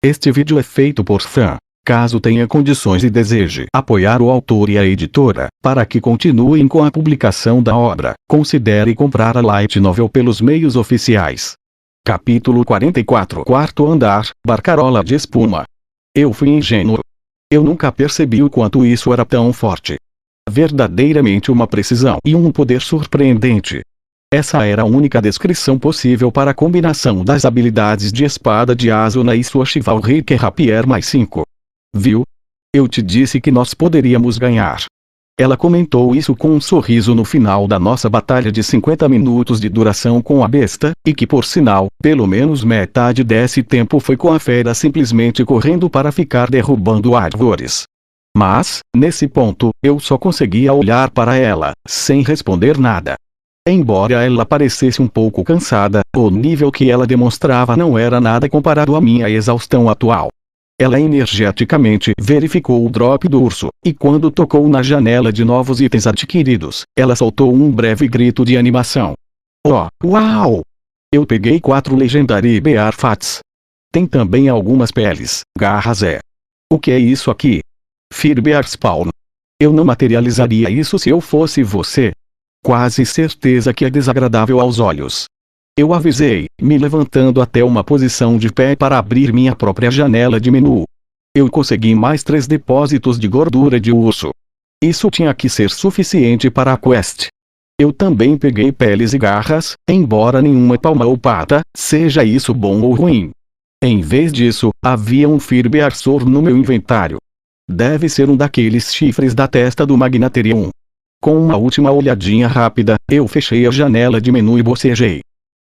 Este vídeo é feito por fã. Caso tenha condições e deseje apoiar o autor e a editora, para que continuem com a publicação da obra, considere comprar a Light Novel pelos meios oficiais. Capítulo 44. Quarto andar, Barcarola de espuma. Eu fui ingênuo. Eu nunca percebi o quanto isso era tão forte. Verdadeiramente uma precisão e um poder surpreendente. Essa era a única descrição possível para a combinação das habilidades de espada de Asuna e sua Chivalric Rapier mais 5. Viu? Eu te disse que nós poderíamos ganhar. Ela comentou isso com um sorriso no final da nossa batalha de 50 minutos de duração com a besta, e que por sinal, pelo menos metade desse tempo foi com a fera simplesmente correndo para ficar derrubando árvores. Mas, nesse ponto, eu só conseguia olhar para ela, sem responder nada. Embora ela parecesse um pouco cansada, o nível que ela demonstrava não era nada comparado à minha exaustão atual. Ela energeticamente verificou o drop do urso, e quando tocou na janela de novos itens adquiridos, ela soltou um breve grito de animação. Oh, uau! Eu peguei 4 Legendary Bear Fats. Tem também algumas peles, garras O que é isso aqui? Fear Bear Spawn. Eu não materializaria isso se eu fosse você. Quase certeza que é desagradável aos olhos. Eu avisei, me levantando até uma posição de pé para abrir minha própria janela de menu. Eu consegui mais 3 depósitos de gordura de urso. Isso tinha que ser suficiente para a quest. Eu também peguei peles e garras, embora nenhuma palma ou pata, seja isso bom ou ruim. Em vez disso, havia um Firbear Sword no meu inventário. Deve ser um daqueles chifres da testa do Magnaterium. Com uma última olhadinha rápida, eu fechei a janela de menu e bocejei.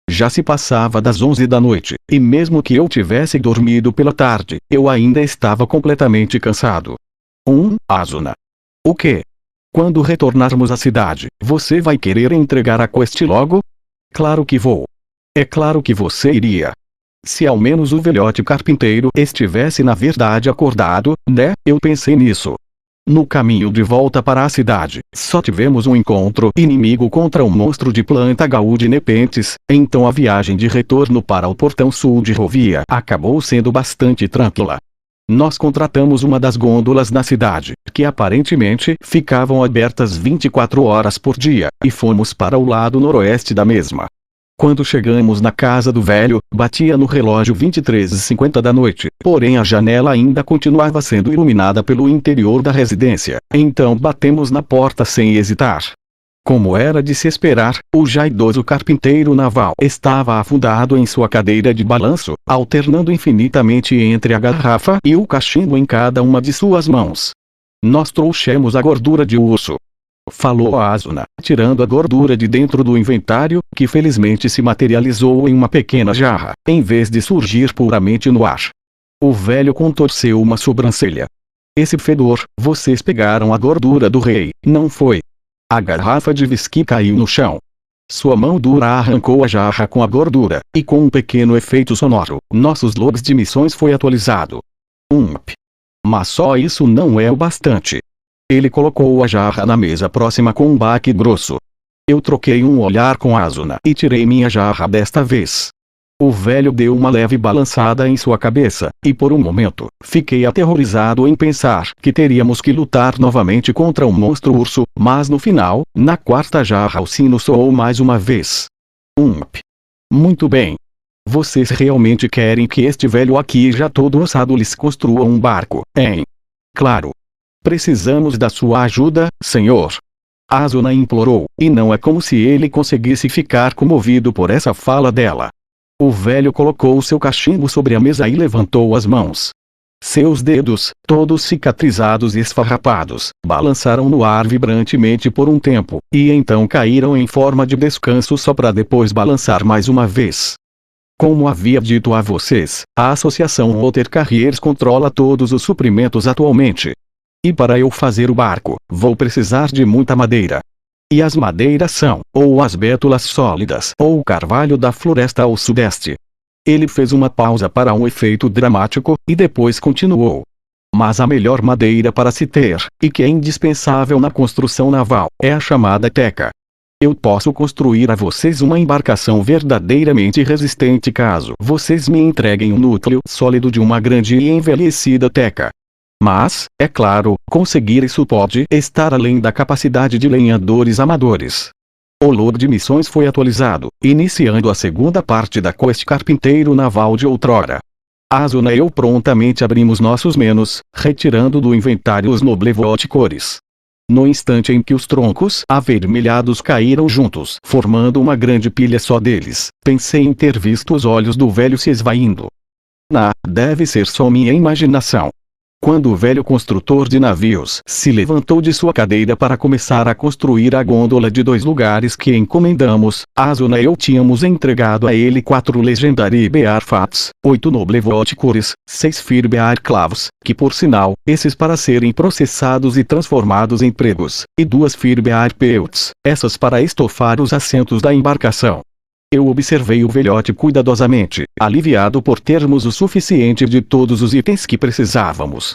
Já se passava das 11 da noite, e mesmo que eu tivesse dormido pela tarde, eu ainda estava completamente cansado. Asuna. O quê? Quando retornarmos à cidade, você vai querer entregar a quest logo? Claro que vou. É claro que você iria. Se ao menos o velhote carpinteiro estivesse na verdade acordado, né? Eu pensei nisso. No caminho de volta para a cidade, só tivemos um encontro inimigo contra um monstro de planta Gaú de Nepentes, então a viagem de retorno para o portão sul de Rovia acabou sendo bastante tranquila. Nós contratamos uma das gôndolas na cidade, que aparentemente ficavam abertas 24 horas por dia, e fomos para o lado noroeste da mesma. Quando chegamos na casa do velho, batia no relógio 23h50 da noite, porém a janela ainda continuava sendo iluminada pelo interior da residência, então batemos na porta sem hesitar. Como era de se esperar, o já idoso carpinteiro naval estava afundado em sua cadeira de balanço, alternando infinitamente entre a garrafa e o cachimbo em cada uma de suas mãos. Nós trouxemos a gordura de urso. Falou Asuna, tirando a gordura de dentro do inventário, que felizmente se materializou em uma pequena jarra, em vez de surgir puramente no ar. O velho contorceu uma sobrancelha. Esse fedor, vocês pegaram a gordura do rei, não foi? A garrafa de whisky caiu no chão. Sua mão dura arrancou a jarra com a gordura, e com um pequeno efeito sonoro, nossos logs de missões foi atualizado. Mas só isso não é o bastante. Ele colocou a jarra na mesa próxima com um baque grosso. Eu troquei um olhar com Asuna e tirei minha jarra desta vez. O velho deu uma leve balançada em sua cabeça, e por um momento, fiquei aterrorizado em pensar que teríamos que lutar novamente contra um monstro urso, mas no final, na quarta jarra o sino soou mais uma vez. Muito bem. Vocês realmente querem que este velho aqui já todo ossado lhes construa um barco, hein? Claro. Precisamos da sua ajuda, senhor. Asuna implorou, e não é como se ele conseguisse ficar comovido por essa fala dela. O velho colocou seu cachimbo sobre a mesa e levantou as mãos. Seus dedos, todos cicatrizados e esfarrapados, balançaram no ar vibrantemente por um tempo, e então caíram em forma de descanso só para depois balançar mais uma vez. Como havia dito a vocês, a Associação Water Carriers controla todos os suprimentos atualmente. E para eu fazer o barco, vou precisar de muita madeira. E as madeiras são, ou as bétulas sólidas, ou o carvalho da floresta ao sudeste. Ele fez uma pausa para um efeito dramático, e depois continuou. Mas a melhor madeira para se ter, e que é indispensável na construção naval, é a chamada teca. Eu posso construir a vocês uma embarcação verdadeiramente resistente caso vocês me entreguem o núcleo sólido de uma grande e envelhecida teca. Mas, é claro, conseguir isso pode estar além da capacidade de lenhadores amadores. O log de missões foi atualizado, iniciando a segunda parte da quest Carpinteiro Naval de outrora. Asuna e eu prontamente abrimos nossos menus, retirando do inventário os Noblevot cores. No instante em que os troncos avermelhados caíram juntos, formando uma grande pilha só deles, pensei em ter visto os olhos do velho se esvaindo. Deve ser só minha imaginação. Quando o velho construtor de navios se levantou de sua cadeira para começar a construir a gôndola de 2 lugares que encomendamos, Asuna e eu tínhamos entregado a ele 4 Legendary Bear Fats, 8 Noblevot cores, 6 Fir Bear Clavos, que por sinal, esses para serem processados e transformados em pregos, e 2 Fir Bear Pelts, essas para estofar os assentos da embarcação. Eu observei o velhote cuidadosamente, aliviado por termos o suficiente de todos os itens que precisávamos.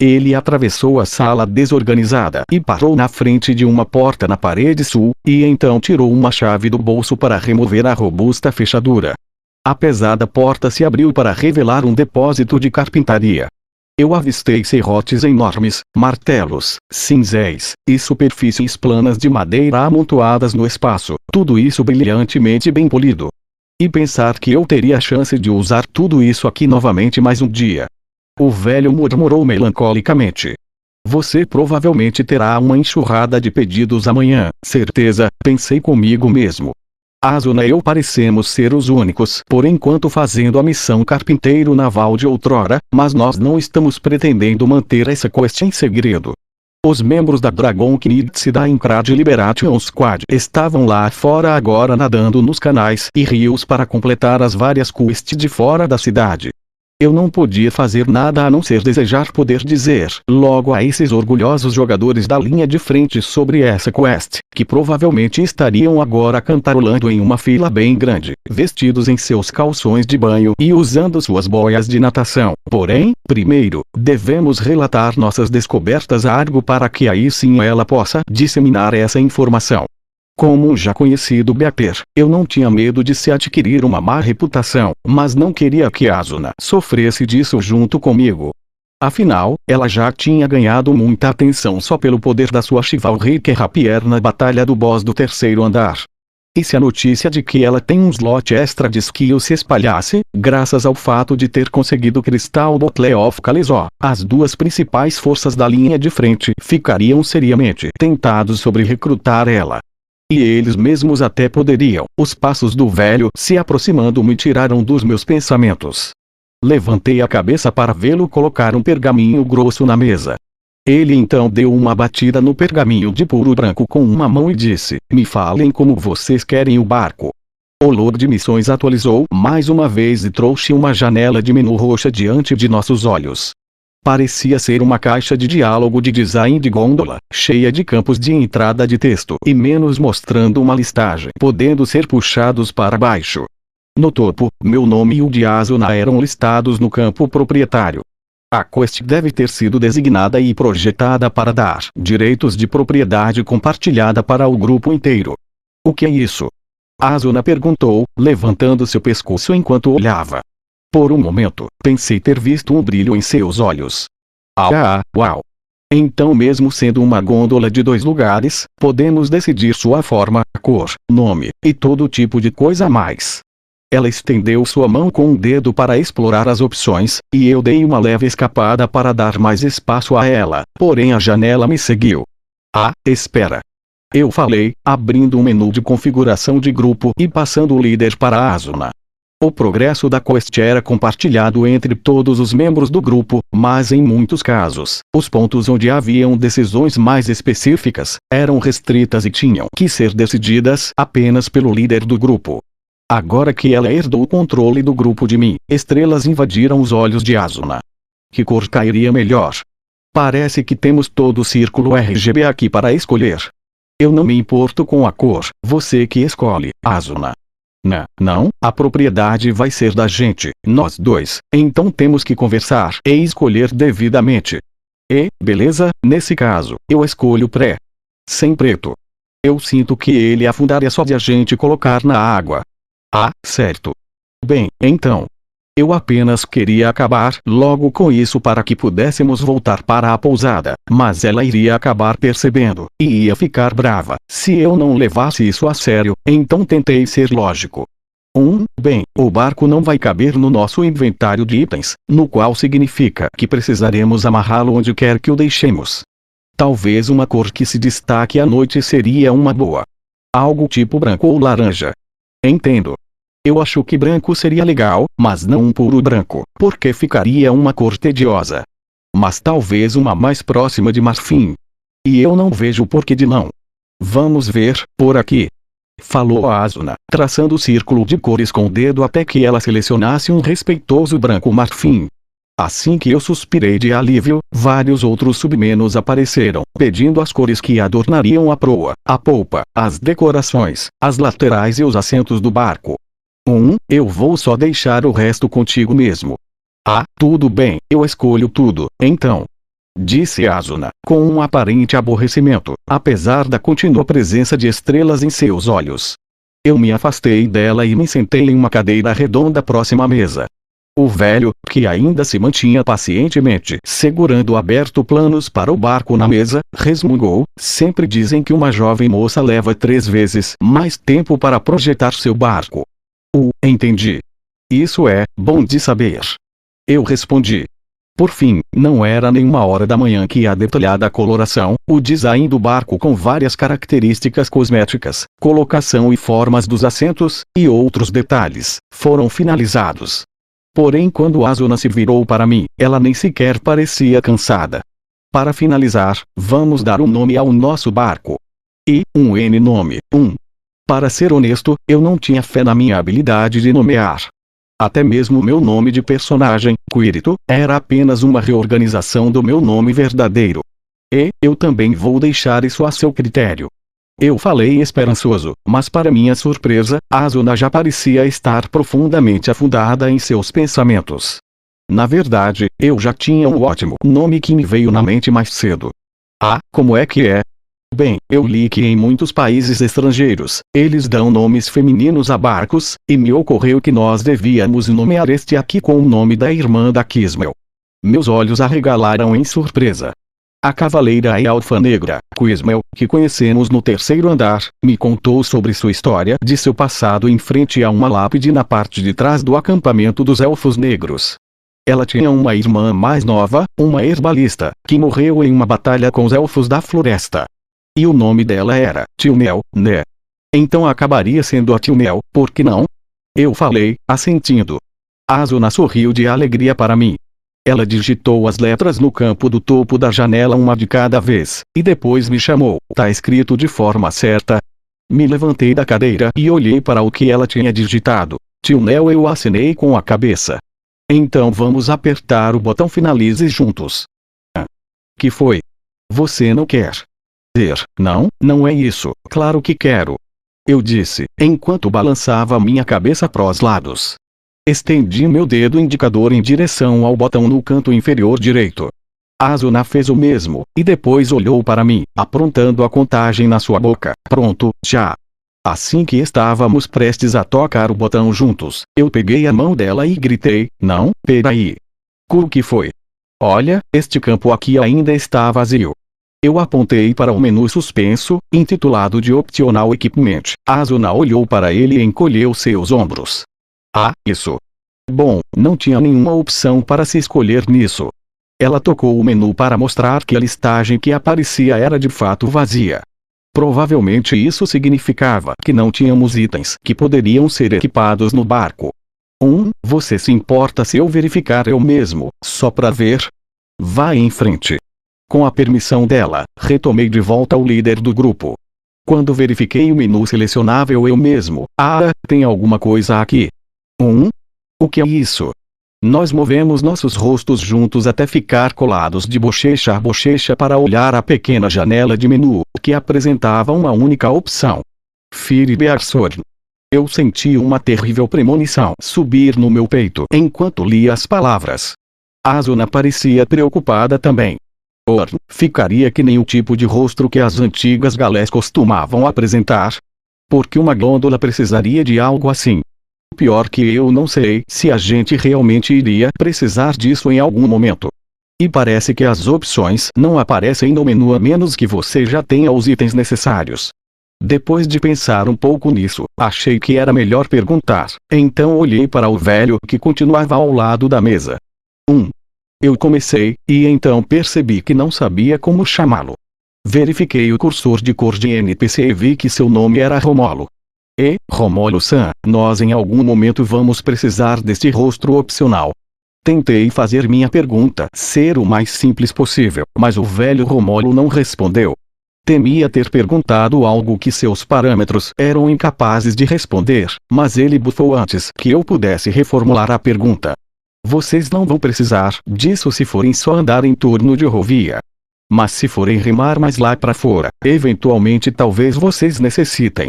Ele atravessou a sala desorganizada e parou na frente de uma porta na parede sul, e então tirou uma chave do bolso para remover a robusta fechadura. A pesada porta se abriu para revelar um depósito de carpintaria. Eu avistei serrotes enormes, martelos, cinzéis, e superfícies planas de madeira amontoadas no espaço, tudo isso brilhantemente bem polido. E pensar que eu teria a chance de usar tudo isso aqui novamente mais um dia. O velho murmurou melancolicamente. Você provavelmente terá uma enxurrada de pedidos amanhã, certeza, pensei comigo mesmo. Asuna e eu parecemos ser os únicos por enquanto fazendo a missão Carpinteiro Naval de outrora, mas nós não estamos pretendendo manter essa quest em segredo. Os membros da Dragon Knights e da Incrad Liberation Squad estavam lá fora agora nadando nos canais e rios para completar as várias quests de fora da cidade. Eu não podia fazer nada a não ser desejar poder dizer logo a esses orgulhosos jogadores da linha de frente sobre essa quest, que provavelmente estariam agora cantarolando em uma fila bem grande, vestidos em seus calções de banho e usando suas boias de natação. Porém, primeiro, devemos relatar nossas descobertas a Argo para que aí sim ela possa disseminar essa informação. Como um já conhecido beater, eu não tinha medo de se adquirir uma má reputação, mas não queria que Asuna sofresse disso junto comigo. Afinal, ela já tinha ganhado muita atenção só pelo poder da sua Chivalric Rapier na batalha do boss do 3º andar. E se a notícia de que ela tem um slot extra de skill se espalhasse, graças ao fato de ter conseguido Cristal Bottle of Kalezo, as 2 principais forças da linha de frente ficariam seriamente tentados sobre recrutar ela. E eles mesmos até poderiam. Os passos do velho se aproximando me tiraram dos meus pensamentos. Levantei a cabeça para vê-lo colocar um pergaminho grosso na mesa. Ele então deu uma batida no pergaminho de puro branco com uma mão e disse: me falem como vocês querem o barco. O log de missões atualizou mais uma vez e trouxe uma janela de menu roxa diante de nossos olhos. Parecia ser uma caixa de diálogo de design de gôndola, cheia de campos de entrada de texto e menus mostrando uma listagem podendo ser puxados para baixo. No topo, meu nome e o de Asuna eram listados no campo proprietário. A quest deve ter sido designada e projetada para dar direitos de propriedade compartilhada para o grupo inteiro. O que é isso? Asuna perguntou, levantando seu pescoço enquanto olhava. Por um momento, pensei ter visto um brilho em seus olhos. Uau! Então mesmo sendo uma gôndola de 2 lugares, podemos decidir sua forma, cor, nome, e todo tipo de coisa a mais. Ela estendeu sua mão com um dedo para explorar as opções, e eu dei uma leve escapada para dar mais espaço a ela, porém a janela me seguiu. Espera! Eu falei, abrindo um menu de configuração de grupo e passando o líder para Asuna. O progresso da quest era compartilhado entre todos os membros do grupo, mas em muitos casos, os pontos onde haviam decisões mais específicas, eram restritas e tinham que ser decididas apenas pelo líder do grupo. Agora que ela herdou o controle do grupo de mim, estrelas invadiram os olhos de Asuna. Que cor cairia melhor? Parece que temos todo o círculo RGB aqui para escolher. Eu não me importo com a cor, você que escolhe, Asuna. Não, a propriedade vai ser da gente, nós 2, então temos que conversar e escolher devidamente. Beleza, nesse caso, eu escolho pré. Sem preto. Eu sinto que ele afundaria só de a gente colocar na água. Ah, certo. Bem, então. Eu apenas queria acabar logo com isso para que pudéssemos voltar para a pousada, mas ela iria acabar percebendo, e ia ficar brava, se eu não levasse isso a sério, então tentei ser lógico. Bem, o barco não vai caber no nosso inventário de itens, no qual significa que precisaremos amarrá-lo onde quer que o deixemos. Talvez uma cor que se destaque à noite seria uma boa. Algo tipo branco ou laranja. Entendo. Eu acho que branco seria legal, mas não um puro branco, porque ficaria uma cor tediosa. Mas talvez uma mais próxima de marfim. E eu não vejo porquê de não. Vamos ver, por aqui. Falou a Asuna, traçando o círculo de cores com o dedo até que ela selecionasse um respeitoso branco marfim. Assim que eu suspirei de alívio, vários outros submenos apareceram, pedindo as cores que adornariam a proa, a polpa, as decorações, as laterais e os assentos do barco. Eu vou só deixar o resto contigo mesmo. Ah, tudo bem, eu escolho tudo, então. Disse Asuna, com um aparente aborrecimento, apesar da contínua presença de estrelas em seus olhos. Eu me afastei dela e me sentei em uma cadeira redonda próxima à mesa. O velho, que ainda se mantinha pacientemente segurando aberto planos para o barco na mesa, resmungou: sempre dizem que uma jovem moça leva 3 vezes mais tempo para projetar seu barco. Entendi. Isso é bom de saber. Eu respondi. Por fim, não era nenhuma hora da manhã que a detalhada coloração, o design do barco com várias características cosméticas, colocação e formas dos assentos, e outros detalhes, foram finalizados. Porém, quando Asuna se virou para mim, ela nem sequer parecia cansada. Para finalizar, vamos dar um nome ao nosso barco. E, nome. Para ser honesto, eu não tinha fé na minha habilidade de nomear. Até mesmo meu nome de personagem, Quirito, era apenas uma reorganização do meu nome verdadeiro. E, eu também vou deixar isso a seu critério. Eu falei esperançoso, mas para minha surpresa, Asuna já parecia estar profundamente afundada em seus pensamentos. Na verdade, eu já tinha um ótimo nome que me veio na mente mais cedo. Ah, como é que é? Bem, eu li que em muitos países estrangeiros, eles dão nomes femininos a barcos, e me ocorreu que nós devíamos nomear este aqui com o nome da irmã da Kismel. Meus olhos arregalaram em surpresa. A cavaleira e alfanegra, Kismel, que conhecemos no 3º andar, me contou sobre sua história de seu passado em frente a uma lápide na parte de trás do acampamento dos Elfos Negros. Ela tinha uma irmã mais nova, uma herbalista, que morreu em uma batalha com os Elfos da Floresta. E o nome dela era Tilnel, né? Então acabaria sendo a Tilnel, por que não? Eu falei, assentindo. Asuna sorriu de alegria para mim. Ela digitou as letras no campo do topo da janela uma de cada vez, e depois me chamou. Tá escrito de forma certa? Me levantei da cadeira e olhei para o que ela tinha digitado. Tilnel, eu assinei com a cabeça. Então vamos apertar o botão finalize juntos. Que foi? Você não quer? Não, não é isso, claro que quero. Eu disse, enquanto balançava minha cabeça para os lados. Estendi meu dedo indicador em direção ao botão no canto inferior direito. Asuna fez o mesmo, e depois olhou para mim, aprontando a contagem na sua boca. Pronto, já. Assim que estávamos prestes a tocar o botão juntos, eu peguei a mão dela e gritei, não, peraí. O que foi? Olha, este campo aqui ainda está vazio. Eu apontei para o menu suspenso, intitulado de Optional Equipment. Asuna olhou para ele e encolheu seus ombros. Ah, isso. Bom, não tinha nenhuma opção para se escolher nisso. Ela tocou o menu para mostrar que a listagem que aparecia era de fato vazia. Provavelmente isso significava que não tínhamos itens que poderiam ser equipados no barco. Você se importa se eu verificar eu mesmo, só para ver? Vá em frente. Com a permissão dela, retomei de volta o líder do grupo. Quando verifiquei o menu selecionável eu mesmo, tem alguma coisa aqui. O que é isso? Nós movemos nossos rostos juntos até ficar colados de bochecha a bochecha para olhar a pequena janela de menu, que apresentava uma única opção. Fire Bearsorn. Eu senti uma terrível premonição subir no meu peito enquanto lia as palavras. Asuna parecia preocupada também. Ficaria que nem o tipo de rosto que as antigas galés costumavam apresentar. Porque uma gôndola precisaria de algo assim. Pior que eu não sei se a gente realmente iria precisar disso em algum momento. E parece que as opções não aparecem no menu a menos que você já tenha os itens necessários. Depois de pensar um pouco nisso, achei que era melhor perguntar. Então olhei para o velho que continuava ao lado da mesa. Eu comecei, e então percebi que não sabia como chamá-lo. Verifiquei o cursor de cor de NPC e vi que seu nome era Romolo. Romolo-san, nós em algum momento vamos precisar deste rosto opcional. Tentei fazer minha pergunta ser o mais simples possível, mas o velho Romolo não respondeu. Temia ter perguntado algo que seus parâmetros eram incapazes de responder, mas ele bufou antes que eu pudesse reformular a pergunta. Vocês não vão precisar disso se forem só andar em torno de rodovia. Mas se forem remar mais lá para fora, eventualmente talvez vocês necessitem.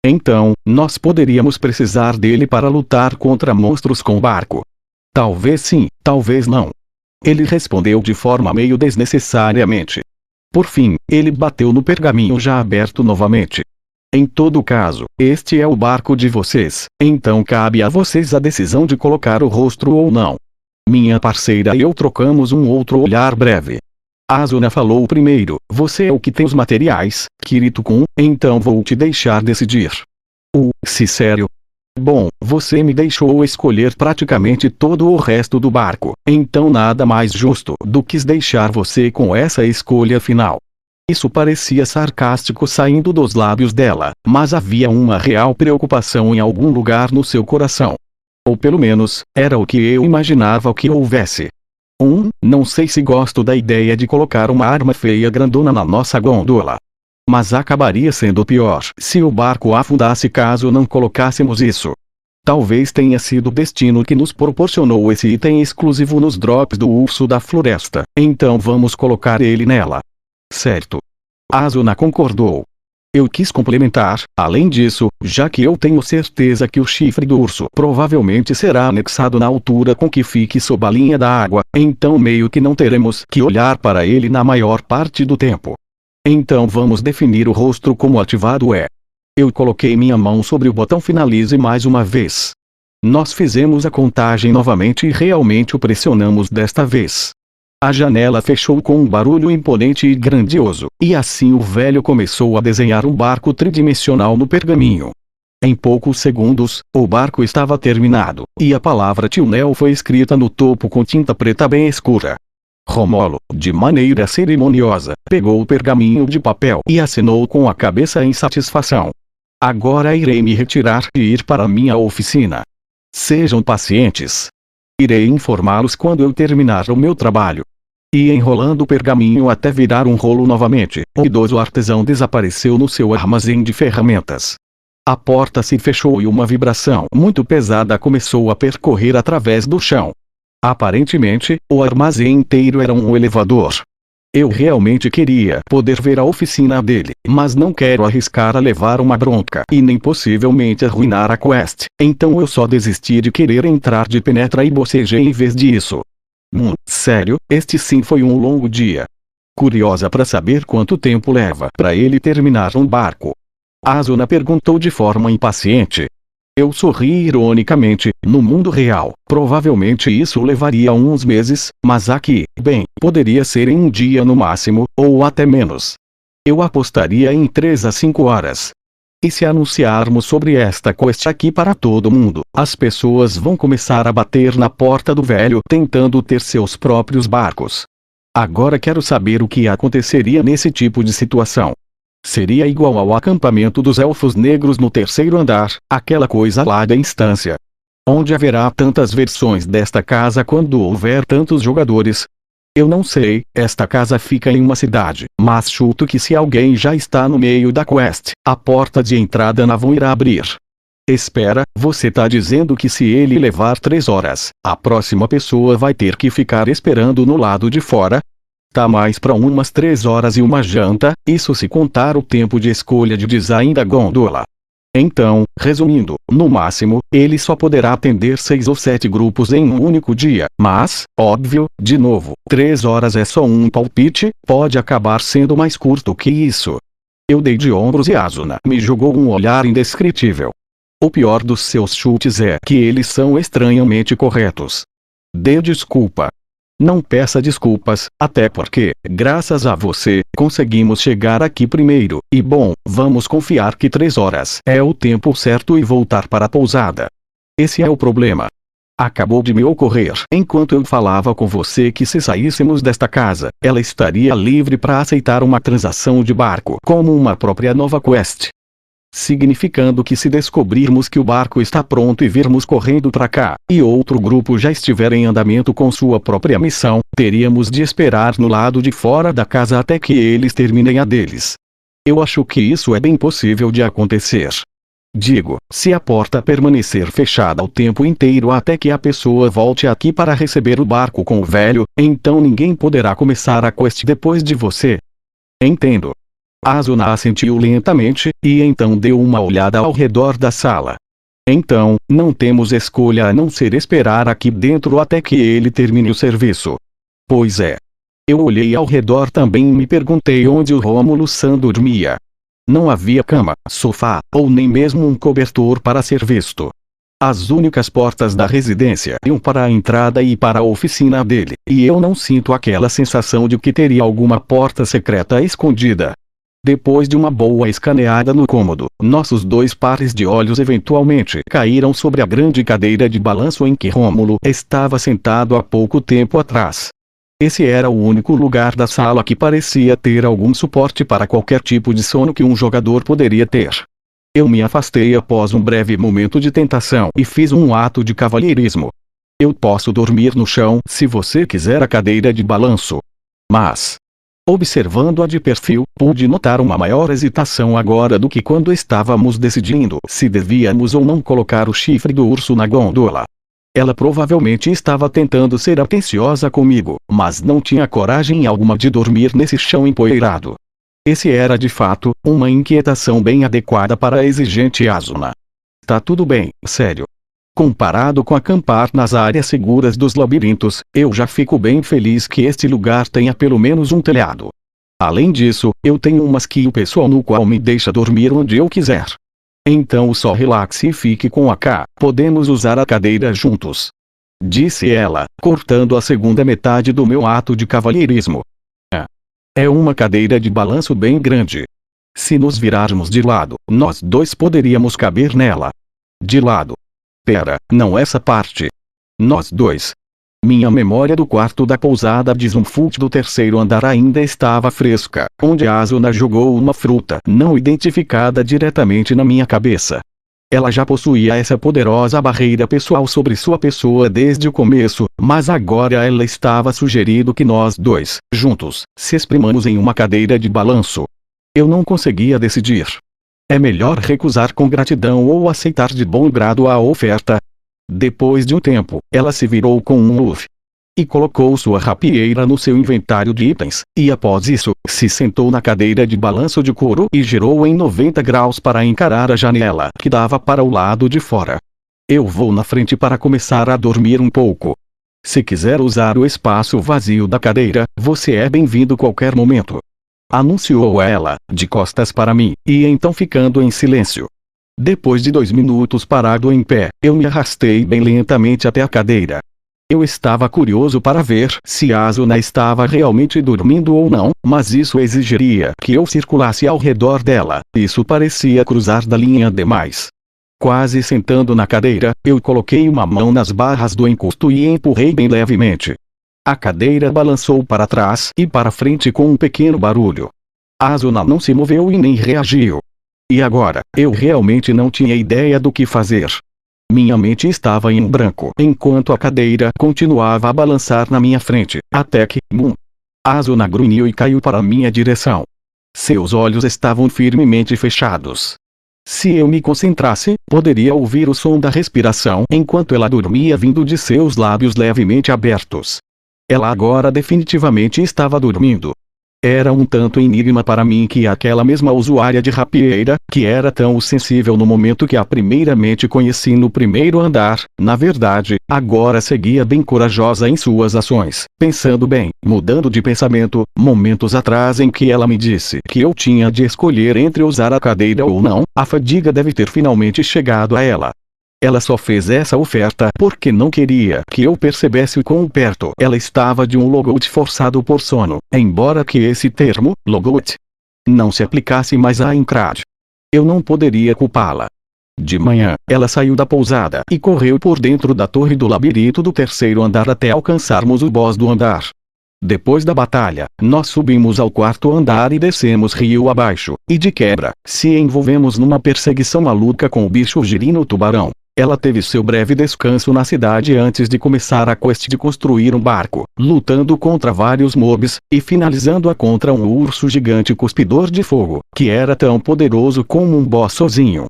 Então, nós poderíamos precisar dele para lutar contra monstros com barco. Talvez sim, talvez não. Ele respondeu de forma meio desnecessariamente. Por fim, ele bateu no pergaminho já aberto novamente. Em todo caso, este é o barco de vocês, então cabe a vocês a decisão de colocar o rosto ou não. Minha parceira e eu trocamos um outro olhar breve. Asuna falou primeiro, você é o que tem os materiais, Kirito-kun, então vou te deixar decidir. Se sério? Bom, você me deixou escolher praticamente todo o resto do barco, então nada mais justo do que deixar você com essa escolha final. Isso parecia sarcástico saindo dos lábios dela, mas havia uma real preocupação em algum lugar no seu coração. Ou pelo menos, era o que eu imaginava que houvesse. Não sei se gosto da ideia de colocar uma arma feia grandona na nossa gôndola. Mas acabaria sendo pior se o barco afundasse caso não colocássemos isso. Talvez tenha sido o destino que nos proporcionou esse item exclusivo nos drops do urso da floresta, então vamos colocar ele nela. Certo. Asuna concordou. Eu quis complementar, além disso, já que eu tenho certeza que o chifre do urso provavelmente será anexado na altura com que fique sob a linha da água, então meio que não teremos que olhar para ele na maior parte do tempo. Então vamos definir o rosto como ativado Eu coloquei minha mão sobre o botão finalize mais uma vez. Nós fizemos a contagem novamente e realmente o pressionamos desta vez. A janela fechou com um barulho imponente e grandioso, e assim o velho começou a desenhar um barco tridimensional no pergaminho. Em poucos segundos, o barco estava terminado, e a palavra Tilnel foi escrita no topo com tinta preta bem escura. Romolo, de maneira cerimoniosa, pegou o pergaminho de papel e assinou com a cabeça em satisfação. Agora irei me retirar e ir para minha oficina. Sejam pacientes. Irei informá-los quando eu terminar o meu trabalho. E enrolando o pergaminho até virar um rolo novamente, o idoso artesão desapareceu no seu armazém de ferramentas. A porta se fechou e uma vibração muito pesada começou a percorrer através do chão. Aparentemente, o armazém inteiro era um elevador. Eu realmente queria poder ver a oficina dele, mas não quero arriscar a levar uma bronca e nem possivelmente arruinar a quest, então eu só desisti de querer entrar de penetra e bocejei em vez disso. Sério, este sim foi um longo dia. Curiosa para saber quanto tempo leva para ele terminar um barco. Asuna perguntou de forma impaciente. Eu sorri ironicamente, no mundo real, provavelmente isso levaria uns meses, mas aqui, bem, poderia ser em um dia no máximo, ou até menos. Eu apostaria em 3 a 5 horas. E se anunciarmos sobre esta quest aqui para todo mundo, as pessoas vão começar a bater na porta do velho tentando ter seus próprios barcos. Agora quero saber o que aconteceria nesse tipo de situação. Seria igual ao acampamento dos elfos negros no 3º andar, aquela coisa lá da instância. Onde haverá tantas versões desta casa quando houver tantos jogadores? Eu não sei, esta casa fica em uma cidade, mas chuto que se alguém já está no meio da quest, a porta de entrada não irá abrir. Espera, você tá dizendo que se ele levar 3 horas, a próxima pessoa vai ter que ficar esperando no lado de fora? Tá mais para umas 3 horas e uma janta, isso se contar o tempo de escolha de design da gôndola. Então, resumindo, no máximo, ele só poderá atender 6 ou 7 grupos em um único dia, mas, óbvio, de novo, 3 horas é só um palpite, pode acabar sendo mais curto que isso. Eu dei de ombros e Asuna me jogou um olhar indescritível. O pior dos seus chutes é que eles são estranhamente corretos. Dê desculpa. Não peça desculpas, até porque, graças a você, conseguimos chegar aqui primeiro, e bom, vamos confiar que 3 horas é o tempo certo e voltar para a pousada. Esse é o problema. Acabou de me ocorrer enquanto eu falava com você que se saíssemos desta casa, ela estaria livre para aceitar uma transação de barco como uma própria nova quest. Significando que se descobrirmos que o barco está pronto e virmos correndo para cá, e outro grupo já estiver em andamento com sua própria missão, teríamos de esperar no lado de fora da casa até que eles terminem a deles. Eu acho que isso é bem possível de acontecer. Digo, se a porta permanecer fechada o tempo inteiro até que a pessoa volte aqui para receber o barco com o velho, então ninguém poderá começar a quest depois de você. Entendo. Asuna assentiu lentamente, e então deu uma olhada ao redor da sala. Então, não temos escolha a não ser esperar aqui dentro até que ele termine o serviço. Pois é. Eu olhei ao redor também e me perguntei onde o Rômulo-san dormia. Não havia cama, sofá, ou nem mesmo um cobertor para ser visto. As únicas portas da residência iam para a entrada e para a oficina dele, e eu não sinto aquela sensação de que teria alguma porta secreta escondida. Depois de uma boa escaneada no cômodo, nossos 2 pares de olhos eventualmente caíram sobre a grande cadeira de balanço em que Rômulo estava sentado há pouco tempo atrás. Esse era o único lugar da sala que parecia ter algum suporte para qualquer tipo de sono que um jogador poderia ter. Eu me afastei após um breve momento de tentação e fiz um ato de cavalheirismo. Eu posso dormir no chão se você quiser a cadeira de balanço. Mas, observando-a de perfil, pude notar uma maior hesitação agora do que quando estávamos decidindo se devíamos ou não colocar o chifre do urso na gôndola. Ela provavelmente estava tentando ser atenciosa comigo, mas não tinha coragem alguma de dormir nesse chão empoeirado. Esse era de fato, uma inquietação bem adequada para a exigente Asuna. Tá tudo bem, sério. Comparado com acampar nas áreas seguras dos labirintos, eu já fico bem feliz que este lugar tenha pelo menos um telhado. Além disso, eu tenho um masquio pessoal no qual me deixa dormir onde eu quiser. Então só relaxe e fique com a K, podemos usar a cadeira juntos. Disse ela, cortando a segunda metade do meu ato de cavalheirismo. É uma cadeira de balanço bem grande. Se nos virarmos de lado, nós 2 poderíamos caber nela. De lado. Pera, não essa parte. Nós 2. Minha memória do quarto da pousada de Zumfult do 3º andar ainda estava fresca, onde Asuna jogou uma fruta não identificada diretamente na minha cabeça. Ela já possuía essa poderosa barreira pessoal sobre sua pessoa desde o começo, mas agora ela estava sugerindo que nós 2, juntos, se exprimamos em uma cadeira de balanço. Eu não conseguia decidir. É melhor recusar com gratidão ou aceitar de bom grado a oferta? Depois de um tempo, ela se virou com um UF. E colocou sua rapieira no seu inventário de itens, e após isso, se sentou na cadeira de balanço de couro e girou em 90 graus para encarar a janela que dava para o lado de fora. Eu vou na frente para começar a dormir um pouco. Se quiser usar o espaço vazio da cadeira, você é bem-vindo qualquer momento. Anunciou ela, de costas para mim, e então ficando em silêncio. Depois de 2 minutos parado em pé, eu me arrastei bem lentamente até a cadeira. Eu estava curioso para ver se Asuna estava realmente dormindo ou não, mas isso exigiria que eu circulasse ao redor dela, isso parecia cruzar da linha demais. Quase sentando na cadeira, eu coloquei uma mão nas barras do encosto e empurrei bem levemente. A cadeira balançou para trás e para frente com um pequeno barulho. Asuna não se moveu e nem reagiu. E agora, eu realmente não tinha ideia do que fazer. Minha mente estava em branco enquanto a cadeira continuava a balançar na minha frente, até que, Asuna grunhiu e caiu para minha direção. Seus olhos estavam firmemente fechados. Se eu me concentrasse, poderia ouvir o som da respiração enquanto ela dormia vindo de seus lábios levemente abertos. Ela agora definitivamente estava dormindo. Era um tanto enigma para mim que aquela mesma usuária de rapieira, que era tão sensível no momento que a primeiramente conheci no primeiro andar, na verdade, agora seguia bem corajosa em suas ações, pensando bem, mudando de pensamento, momentos atrás em que ela me disse que eu tinha de escolher entre usar a cadeira ou não, a fadiga deve ter finalmente chegado a ela. Ela só fez essa oferta porque não queria que eu percebesse o quão perto ela estava de um logout forçado por sono, embora que esse termo, logout, não se aplicasse mais a Aincrad. Eu não poderia culpá-la. De manhã, ela saiu da pousada e correu por dentro da torre do labirinto do terceiro andar até alcançarmos o boss do andar. Depois da batalha, nós subimos ao quarto andar e descemos rio abaixo, e de quebra, se envolvemos numa perseguição maluca com o bicho girino tubarão. Ela teve seu breve descanso na cidade antes de começar a quest de construir um barco, lutando contra vários mobs, e finalizando-a contra um urso gigante cuspidor de fogo, que era tão poderoso como um boss sozinho.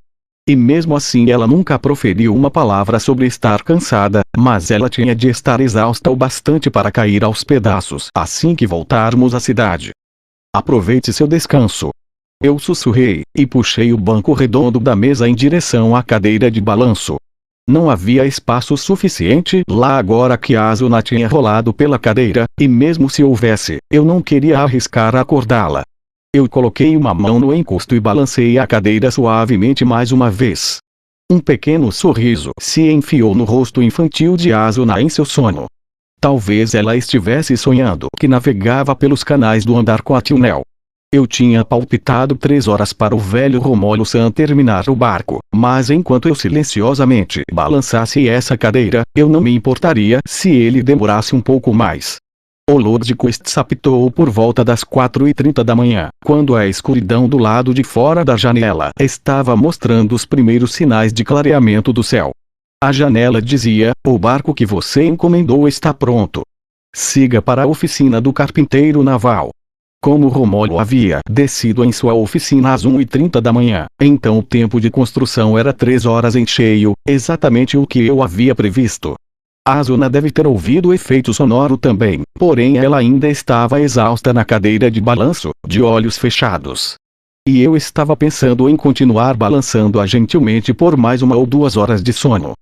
E mesmo assim ela nunca proferiu uma palavra sobre estar cansada, mas ela tinha de estar exausta o bastante para cair aos pedaços assim que voltarmos à cidade. Aproveite seu descanso. Eu sussurrei, e puxei o banco redondo da mesa em direção à cadeira de balanço. Não havia espaço suficiente lá agora que a Asuna tinha rolado pela cadeira, e mesmo se houvesse, eu não queria arriscar acordá-la. Eu coloquei uma mão no encosto e balancei a cadeira suavemente mais uma vez. Um pequeno sorriso se enfiou no rosto infantil de Asuna em seu sono. Talvez ela estivesse sonhando que navegava pelos canais do andar com a Tilnel. Eu tinha palpitado 3 horas para o velho Romolo-san terminar o barco, mas enquanto eu silenciosamente balançasse essa cadeira, eu não me importaria se ele demorasse um pouco mais. O Lord Quest apitou por volta das 4h30 da manhã, quando a escuridão do lado de fora da janela estava mostrando os primeiros sinais de clareamento do céu. A janela dizia: "O barco que você encomendou está pronto. Siga para a oficina do carpinteiro naval." Como Romolo havia descido em sua oficina às 1h30 da manhã, então o tempo de construção era 3 horas em cheio, exatamente o que eu havia previsto. Asuna deve ter ouvido o efeito sonoro também, porém ela ainda estava exausta na cadeira de balanço, de olhos fechados. E eu estava pensando em continuar balançando-a gentilmente por mais 1 ou 2 horas de sono.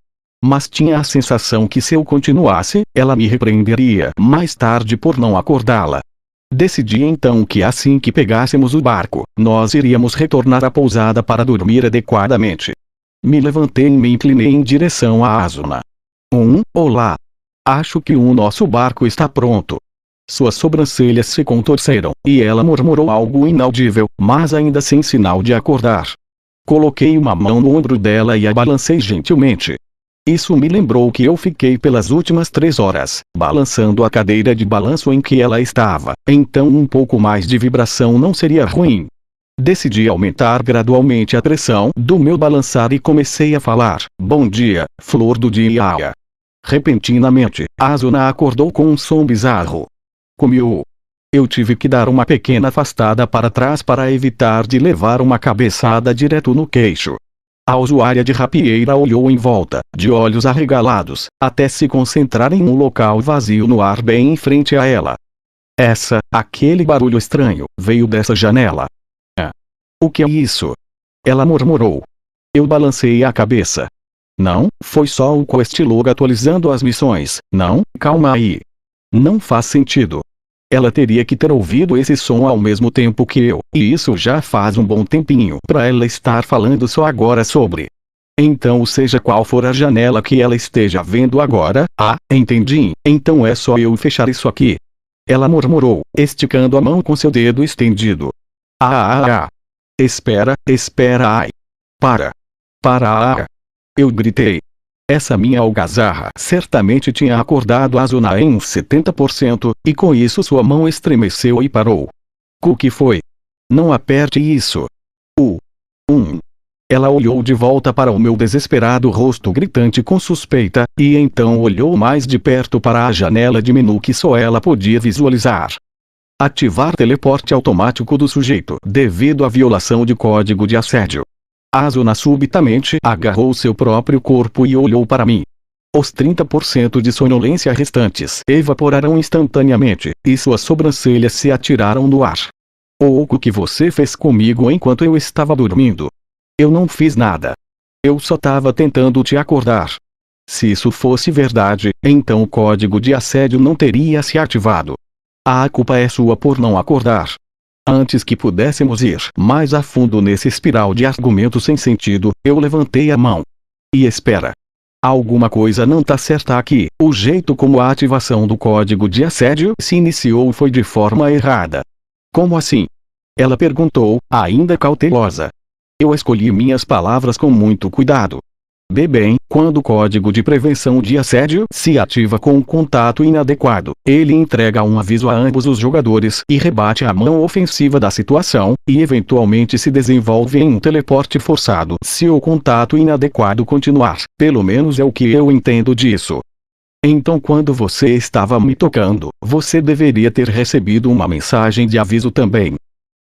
Mas tinha a sensação que se eu continuasse, ela me repreenderia mais tarde por não acordá-la. Decidi então que assim que pegássemos o barco, nós iríamos retornar à pousada para dormir adequadamente. Me levantei e me inclinei em direção a Asuna. Olá. Acho que o nosso barco está pronto. Suas sobrancelhas se contorceram, e ela murmurou algo inaudível, mas ainda sem sinal de acordar. Coloquei uma mão no ombro dela e a balancei gentilmente. Isso me lembrou que eu fiquei pelas últimas 3 horas, balançando a cadeira de balanço em que ela estava, então um pouco mais de vibração não seria ruim. Decidi aumentar gradualmente a pressão do meu balançar e comecei a falar: "Bom dia, flor do dia." Repentinamente, Asuna acordou com um som bizarro. Comiu. Eu tive que dar uma pequena afastada para trás para evitar de levar uma cabeçada direto no queixo. A usuária de rapieira olhou em volta, de olhos arregalados, até se concentrar em um local vazio no ar bem em frente a ela. Aquele barulho estranho, veio dessa janela. O que é isso? Ela murmurou. Eu balancei a cabeça. Não, foi só o Questlog atualizando as missões. Não, calma aí. Não faz sentido. Ela teria que ter ouvido esse som ao mesmo tempo que eu, e isso já faz um bom tempinho para ela estar falando só agora sobre. Então seja qual for a janela que ela esteja vendo agora, entendi, então é só eu fechar isso aqui. Ela murmurou, esticando a mão com seu dedo estendido. Espera, ai. Para. Eu gritei. Essa minha algazarra certamente tinha acordado Asuna em uns 70%, e com isso sua mão estremeceu e parou. O que foi? Não aperte isso. Ela olhou de volta para o meu desesperado rosto gritante com suspeita, e então olhou mais de perto para a janela de menu que só ela podia visualizar. Ativar teleporte automático do sujeito devido à violação de código de assédio. Asuna subitamente agarrou seu próprio corpo e olhou para mim. Os 30% de sonolência restantes evaporaram instantaneamente, e suas sobrancelhas se atiraram no ar. O que você fez comigo enquanto eu estava dormindo? Eu não fiz nada. Eu só estava tentando te acordar. Se isso fosse verdade, então o código de assédio não teria se ativado. A culpa é sua por não acordar. Antes que pudéssemos ir mais a fundo nesse espiral de argumentos sem sentido, eu levantei a mão. E espera. Alguma coisa não tá certa aqui. O jeito como a ativação do código de assédio se iniciou foi de forma errada. Como assim? Ela perguntou, ainda cautelosa. Eu escolhi minhas palavras com muito cuidado. Bem, quando o código de prevenção de assédio se ativa com um contato inadequado, ele entrega um aviso a ambos os jogadores e rebate a mão ofensiva da situação, e eventualmente se desenvolve em um teleporte forçado se o contato inadequado continuar. Pelo menos é o que eu entendo disso. Então quando você estava me tocando, você deveria ter recebido uma mensagem de aviso também.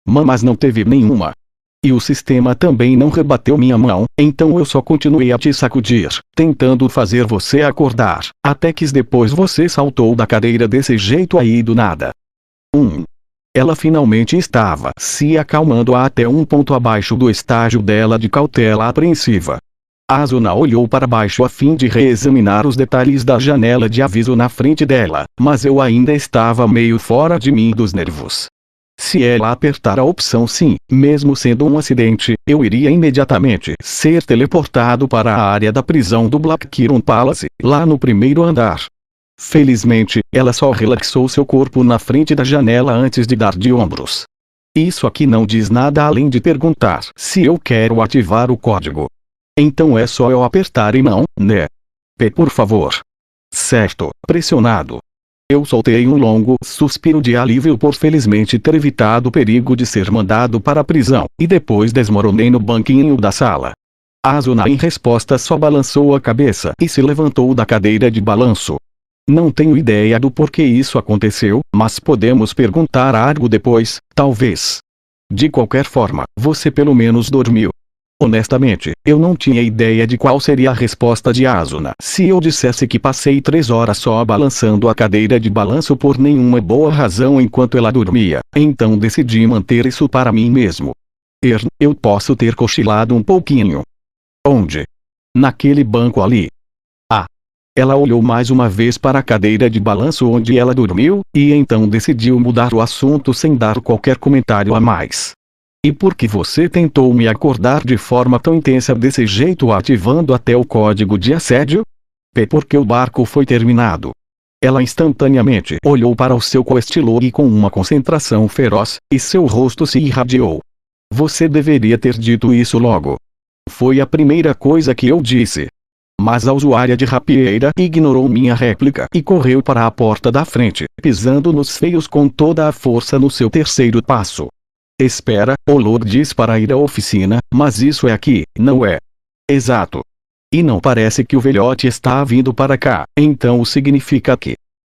Mas não teve nenhuma. E o sistema também não rebateu minha mão, então eu só continuei a te sacudir, tentando fazer você acordar, até que depois você saltou da cadeira desse jeito aí do nada. Ela finalmente estava se acalmando até um ponto abaixo do estágio dela de cautela apreensiva. Asuna olhou para baixo a fim de reexaminar os detalhes da janela de aviso na frente dela, mas eu ainda estava meio fora de mim dos nervos. Se ela apertar a opção sim, mesmo sendo um acidente, eu iria imediatamente ser teleportado para a área da prisão do Black Kiron Palace, lá no primeiro andar. Felizmente, ela só relaxou seu corpo na frente da janela antes de dar de ombros. Isso aqui não diz nada além de perguntar se eu quero ativar o código. Então é só eu apertar e não, né? Por favor. Certo, pressionado. Eu soltei um longo suspiro de alívio por felizmente ter evitado o perigo de ser mandado para a prisão, e depois desmoronei no banquinho da sala. Asuna em resposta só balançou a cabeça e se levantou da cadeira de balanço. Não tenho ideia do porquê isso aconteceu, mas podemos perguntar a Argo depois, talvez. De qualquer forma, você pelo menos dormiu. Honestamente, eu não tinha ideia de qual seria a resposta de Asuna se eu dissesse que passei 3 horas só balançando a cadeira de balanço por nenhuma boa razão enquanto ela dormia, então decidi manter isso para mim mesmo. Eu posso ter cochilado um pouquinho. Onde? Naquele banco ali. Ela olhou mais uma vez para a cadeira de balanço onde ela dormiu, e então decidiu mudar o assunto sem dar qualquer comentário a mais. E por que você tentou me acordar de forma tão intensa desse jeito ativando até o código de assédio? Porque o barco foi terminado. Ela instantaneamente olhou para o seu co-estilog com uma concentração feroz, e seu rosto se irradiou. Você deveria ter dito isso logo. Foi a primeira coisa que eu disse. Mas a usuária de rapieira ignorou minha réplica e correu para a porta da frente, pisando nos feios com toda a força no seu terceiro passo. Espera, o Lord diz para ir à oficina, mas isso é aqui, não é? Exato. E não parece que o velhote está vindo para cá, então significa que...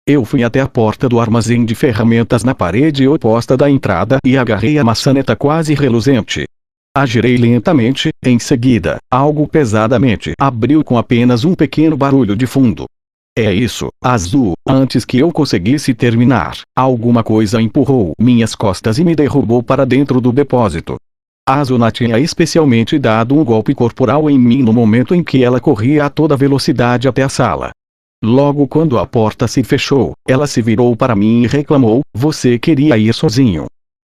Eu fui até a porta do armazém de ferramentas na parede oposta da entrada e agarrei a maçaneta quase reluzente. A girei lentamente, em seguida, algo pesadamente abriu com apenas um pequeno barulho de fundo. É isso, azul. Antes que eu conseguisse terminar, alguma coisa empurrou minhas costas e me derrubou para dentro do depósito. Asuna tinha especialmente dado um golpe corporal em mim no momento em que ela corria a toda velocidade até a sala. Logo quando a porta se fechou, ela se virou para mim e reclamou, você queria ir sozinho.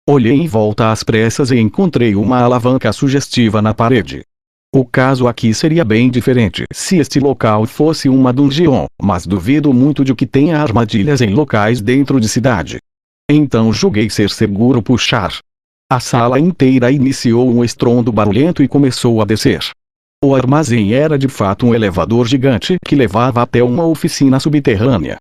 Olhei em volta às pressas e encontrei uma alavanca sugestiva na parede. O caso aqui seria bem diferente se este local fosse uma dungeon, mas duvido muito de que tenha armadilhas em locais dentro de cidade. Então julguei ser seguro puxar. A sala inteira iniciou um estrondo barulhento e começou a descer. O armazém era de fato um elevador gigante que levava até uma oficina subterrânea.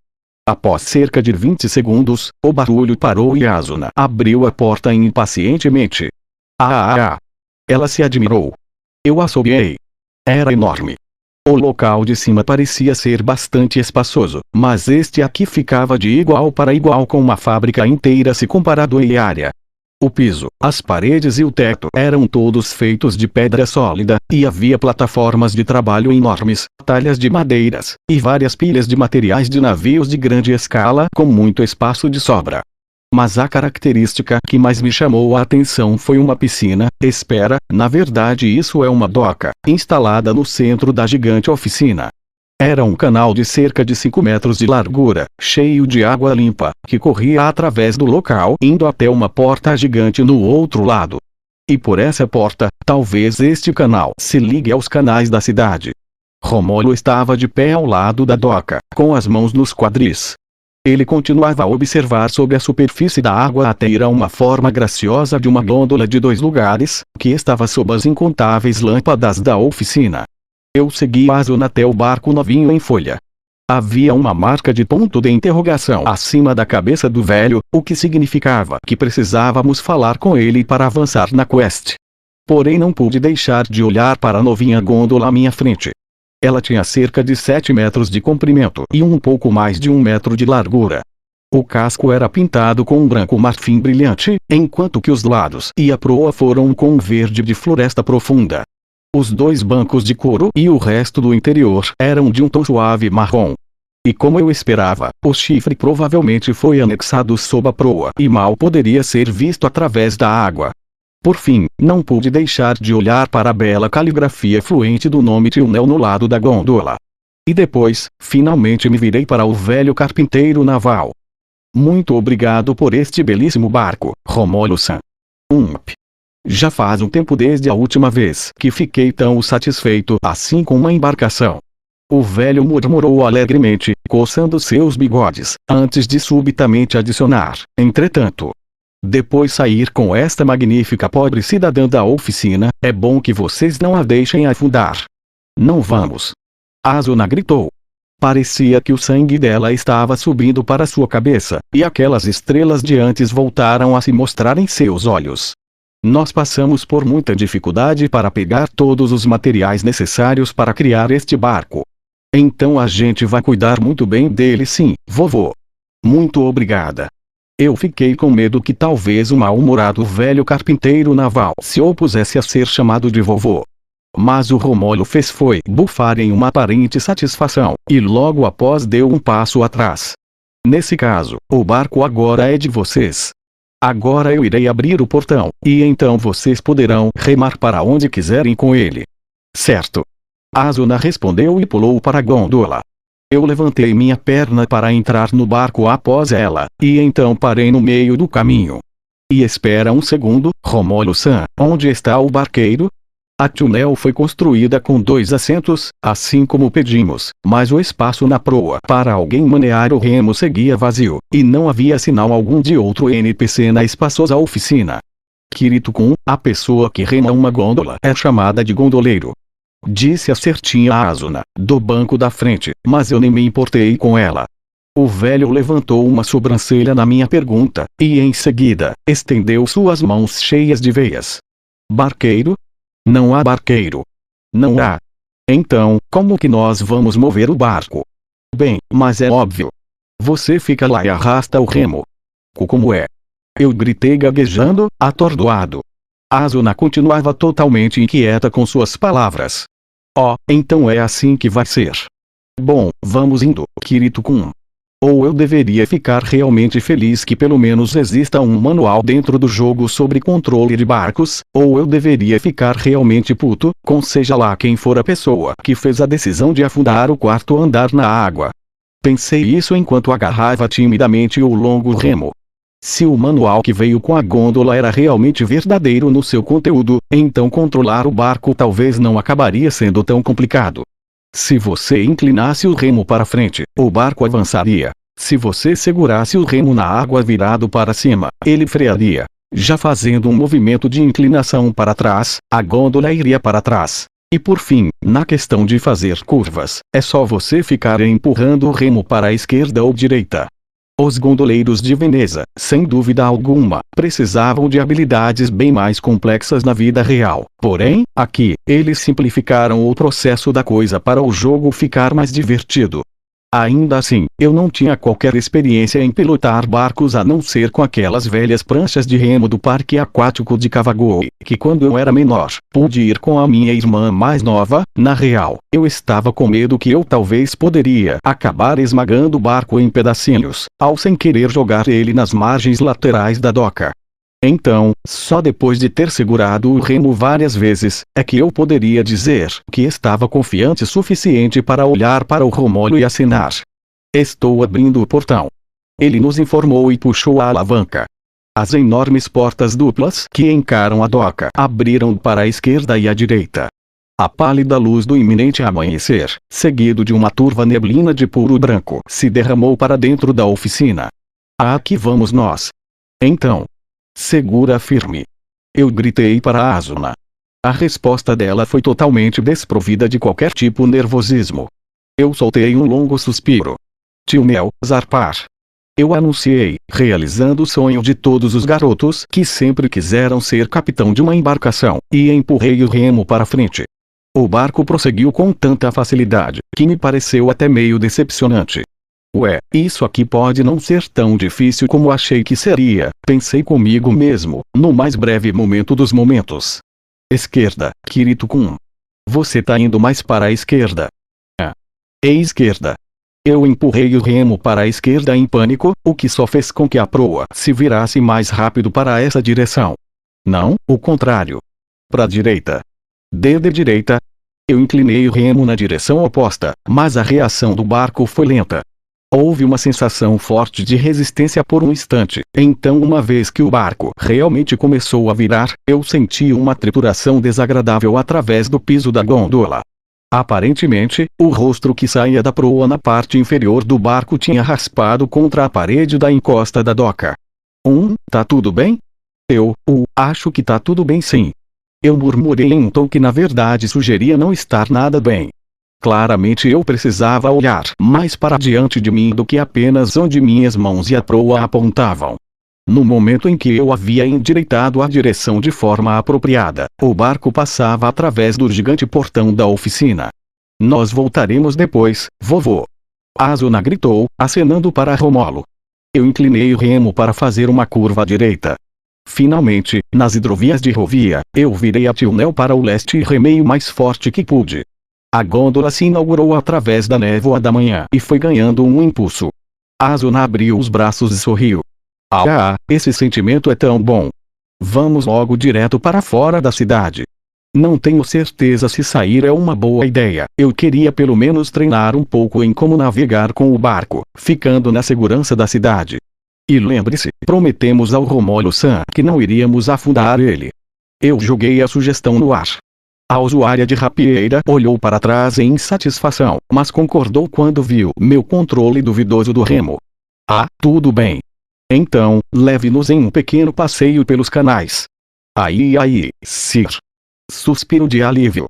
Após cerca de 20 segundos, o barulho parou e Asuna abriu a porta impacientemente. Ela se admirou. Eu assobiei. Era enorme. O local de cima parecia ser bastante espaçoso, mas este aqui ficava de igual para igual com uma fábrica inteira se comparado em área. O piso, as paredes e o teto eram todos feitos de pedra sólida, e havia plataformas de trabalho enormes, talhas de madeiras, e várias pilhas de materiais de navios de grande escala com muito espaço de sobra. Mas a característica que mais me chamou a atenção foi uma piscina. Espera, na verdade isso é uma doca, instalada no centro da gigante oficina. Era um canal de cerca de 5 metros de largura, cheio de água limpa, que corria através do local, indo até uma porta gigante no outro lado. E por essa porta, talvez este canal se ligue aos canais da cidade. Romolo estava de pé ao lado da doca, com as mãos nos quadris. Ele continuava a observar sobre a superfície da água até ir a uma forma graciosa de uma gôndola de 2 lugares, que estava sob as incontáveis lâmpadas da oficina. Eu segui Asuna até o barco novinho em folha. Havia uma marca de ponto de interrogação acima da cabeça do velho, o que significava que precisávamos falar com ele para avançar na quest. Porém não pude deixar de olhar para a novinha gôndola à minha frente. Ela tinha cerca de 7 metros de comprimento e um pouco mais de 1 metro de largura. O casco era pintado com um branco marfim brilhante, enquanto que os lados e a proa foram com um verde de floresta profunda. Os 2 bancos de couro e o resto do interior eram de um tom suave marrom. E como eu esperava, o chifre provavelmente foi anexado sob a proa e mal poderia ser visto através da água. Por fim, não pude deixar de olhar para a bela caligrafia fluente do nome Tilnel no lado da gôndola. E depois, finalmente me virei para o velho carpinteiro naval. Muito obrigado por este belíssimo barco, Romolo-san. Já faz um tempo desde a última vez que fiquei tão satisfeito assim com uma embarcação. O velho murmurou alegremente, coçando seus bigodes, antes de subitamente adicionar: entretanto, depois sair com esta magnífica pobre cidadã da oficina, é bom que vocês não a deixem afundar. Não vamos. Asuna gritou. Parecia que o sangue dela estava subindo para sua cabeça, e aquelas estrelas de antes voltaram a se mostrar em seus olhos. Nós passamos por muita dificuldade para pegar todos os materiais necessários para criar este barco. Então a gente vai cuidar muito bem dele, sim, vovô. Muito obrigada. Eu fiquei com medo que talvez o mal-humorado velho carpinteiro naval se opusesse a ser chamado de vovô. Mas o Romolo fez foi bufar em uma aparente satisfação, e logo após deu um passo atrás. Nesse caso, o barco agora é de vocês. Agora eu irei abrir o portão, e então vocês poderão remar para onde quiserem com ele. Certo. Asuna respondeu e pulou para a gôndola. Eu levantei minha perna para entrar no barco após ela, e então parei no meio do caminho. E espera um segundo, Romolo-san, onde está o barqueiro? A Tilnel foi construída com 2 assentos, assim como pedimos, mas o espaço na proa para alguém manear o remo seguia vazio, e não havia sinal algum de outro NPC na espaçosa oficina. Kirito-kun, a pessoa que rema uma gôndola é chamada de gondoleiro. Disse a certinha a Asuna, do banco da frente, mas eu nem me importei com ela. O velho levantou uma sobrancelha na minha pergunta, e em seguida, estendeu suas mãos cheias de veias. Barqueiro? Não há barqueiro. Não há. Então, como que nós vamos mover o barco? Bem, mas é óbvio. Você fica lá e arrasta o remo. Como é? Eu gritei gaguejando, atordoado. Asuna continuava totalmente inquieta com suas palavras. Oh, então é assim que vai ser. Bom, vamos indo, Kirito-kun. Ou eu deveria ficar realmente feliz que pelo menos exista um manual dentro do jogo sobre controle de barcos, ou eu deveria ficar realmente puto, com seja lá quem for a pessoa que fez a decisão de afundar o 4º andar na água. Pensei isso enquanto agarrava timidamente o longo remo. Se o manual que veio com a gôndola era realmente verdadeiro no seu conteúdo, então controlar o barco talvez não acabaria sendo tão complicado. Se você inclinasse o remo para frente, o barco avançaria. Se você segurasse o remo na água virado para cima, ele frearia. Já fazendo um movimento de inclinação para trás, a gôndola iria para trás. E por fim, na questão de fazer curvas, é só você ficar empurrando o remo para a esquerda ou direita. Os gondoleiros de Veneza, sem dúvida alguma, precisavam de habilidades bem mais complexas na vida real. Porém, aqui, eles simplificaram o processo da coisa para o jogo ficar mais divertido. Ainda assim, eu não tinha qualquer experiência em pilotar barcos a não ser com aquelas velhas pranchas de remo do parque aquático de Cavagoe, que quando eu era menor, pude ir com a minha irmã mais nova. Na real, eu estava com medo que eu talvez poderia acabar esmagando o barco em pedacinhos, ao sem querer jogar ele nas margens laterais da doca. Então, só depois de ter segurado o remo várias vezes, é que eu poderia dizer que estava confiante o suficiente para olhar para o Romolo e acenar. Estou abrindo o portão. Ele nos informou e puxou a alavanca. As enormes portas duplas que encaram a doca abriram para a esquerda e a direita. A pálida luz do iminente amanhecer, seguido de uma turva neblina de puro branco, se derramou para dentro da oficina. Aqui vamos nós. Então. Segura firme. Eu gritei para a Asuna. A resposta dela foi totalmente desprovida de qualquer tipo de nervosismo. Eu soltei um longo suspiro. Tio Nel, zarpar. Eu anunciei, realizando o sonho de todos os garotos que sempre quiseram ser capitão de uma embarcação, e empurrei o remo para frente. O barco prosseguiu com tanta facilidade, que me pareceu até meio decepcionante. Ué, isso aqui pode não ser tão difícil como achei que seria, pensei comigo mesmo, no mais breve momento dos momentos. Esquerda, Kirito-kun. Você tá indo mais para a esquerda. E esquerda. Eu empurrei o remo para a esquerda em pânico, o que só fez com que a proa se virasse mais rápido para essa direção. Não, o contrário. Para a direita. De direita. Eu inclinei o remo na direção oposta, mas a reação do barco foi lenta. Houve uma sensação forte de resistência por um instante, então uma vez que o barco realmente começou a virar, eu senti uma trituração desagradável através do piso da gôndola. Aparentemente, o rostro que saía da proa na parte inferior do barco tinha raspado contra a parede da encosta da doca. Tá tudo bem? Acho que tá tudo bem sim. Eu murmurei em um tom que na verdade sugeria não estar nada bem. Claramente eu precisava olhar mais para diante de mim do que apenas onde minhas mãos e a proa apontavam. No momento em que eu havia endireitado a direção de forma apropriada, o barco passava através do gigante portão da oficina. Nós voltaremos depois, vovô. Asuna gritou, acenando para Romolo. Eu inclinei o remo para fazer uma curva à direita. Finalmente, nas hidrovias de Rovia, eu virei a Tilnel para o leste e remei o mais forte que pude. A gôndola se inaugurou através da névoa da manhã e foi ganhando um impulso. Asuna abriu os braços e sorriu. Esse sentimento é tão bom. Vamos logo direto para fora da cidade. Não tenho certeza se sair é uma boa ideia. Eu queria pelo menos treinar um pouco em como navegar com o barco, ficando na segurança da cidade. E lembre-se, prometemos ao Romolo-san que não iríamos afundar ele. Eu joguei a sugestão no ar. A usuária de rapieira olhou para trás em insatisfação, mas concordou quando viu meu controle duvidoso do remo. Tudo bem. Então, leve-nos em um pequeno passeio pelos canais. Aí, Sir. Suspiro de alívio.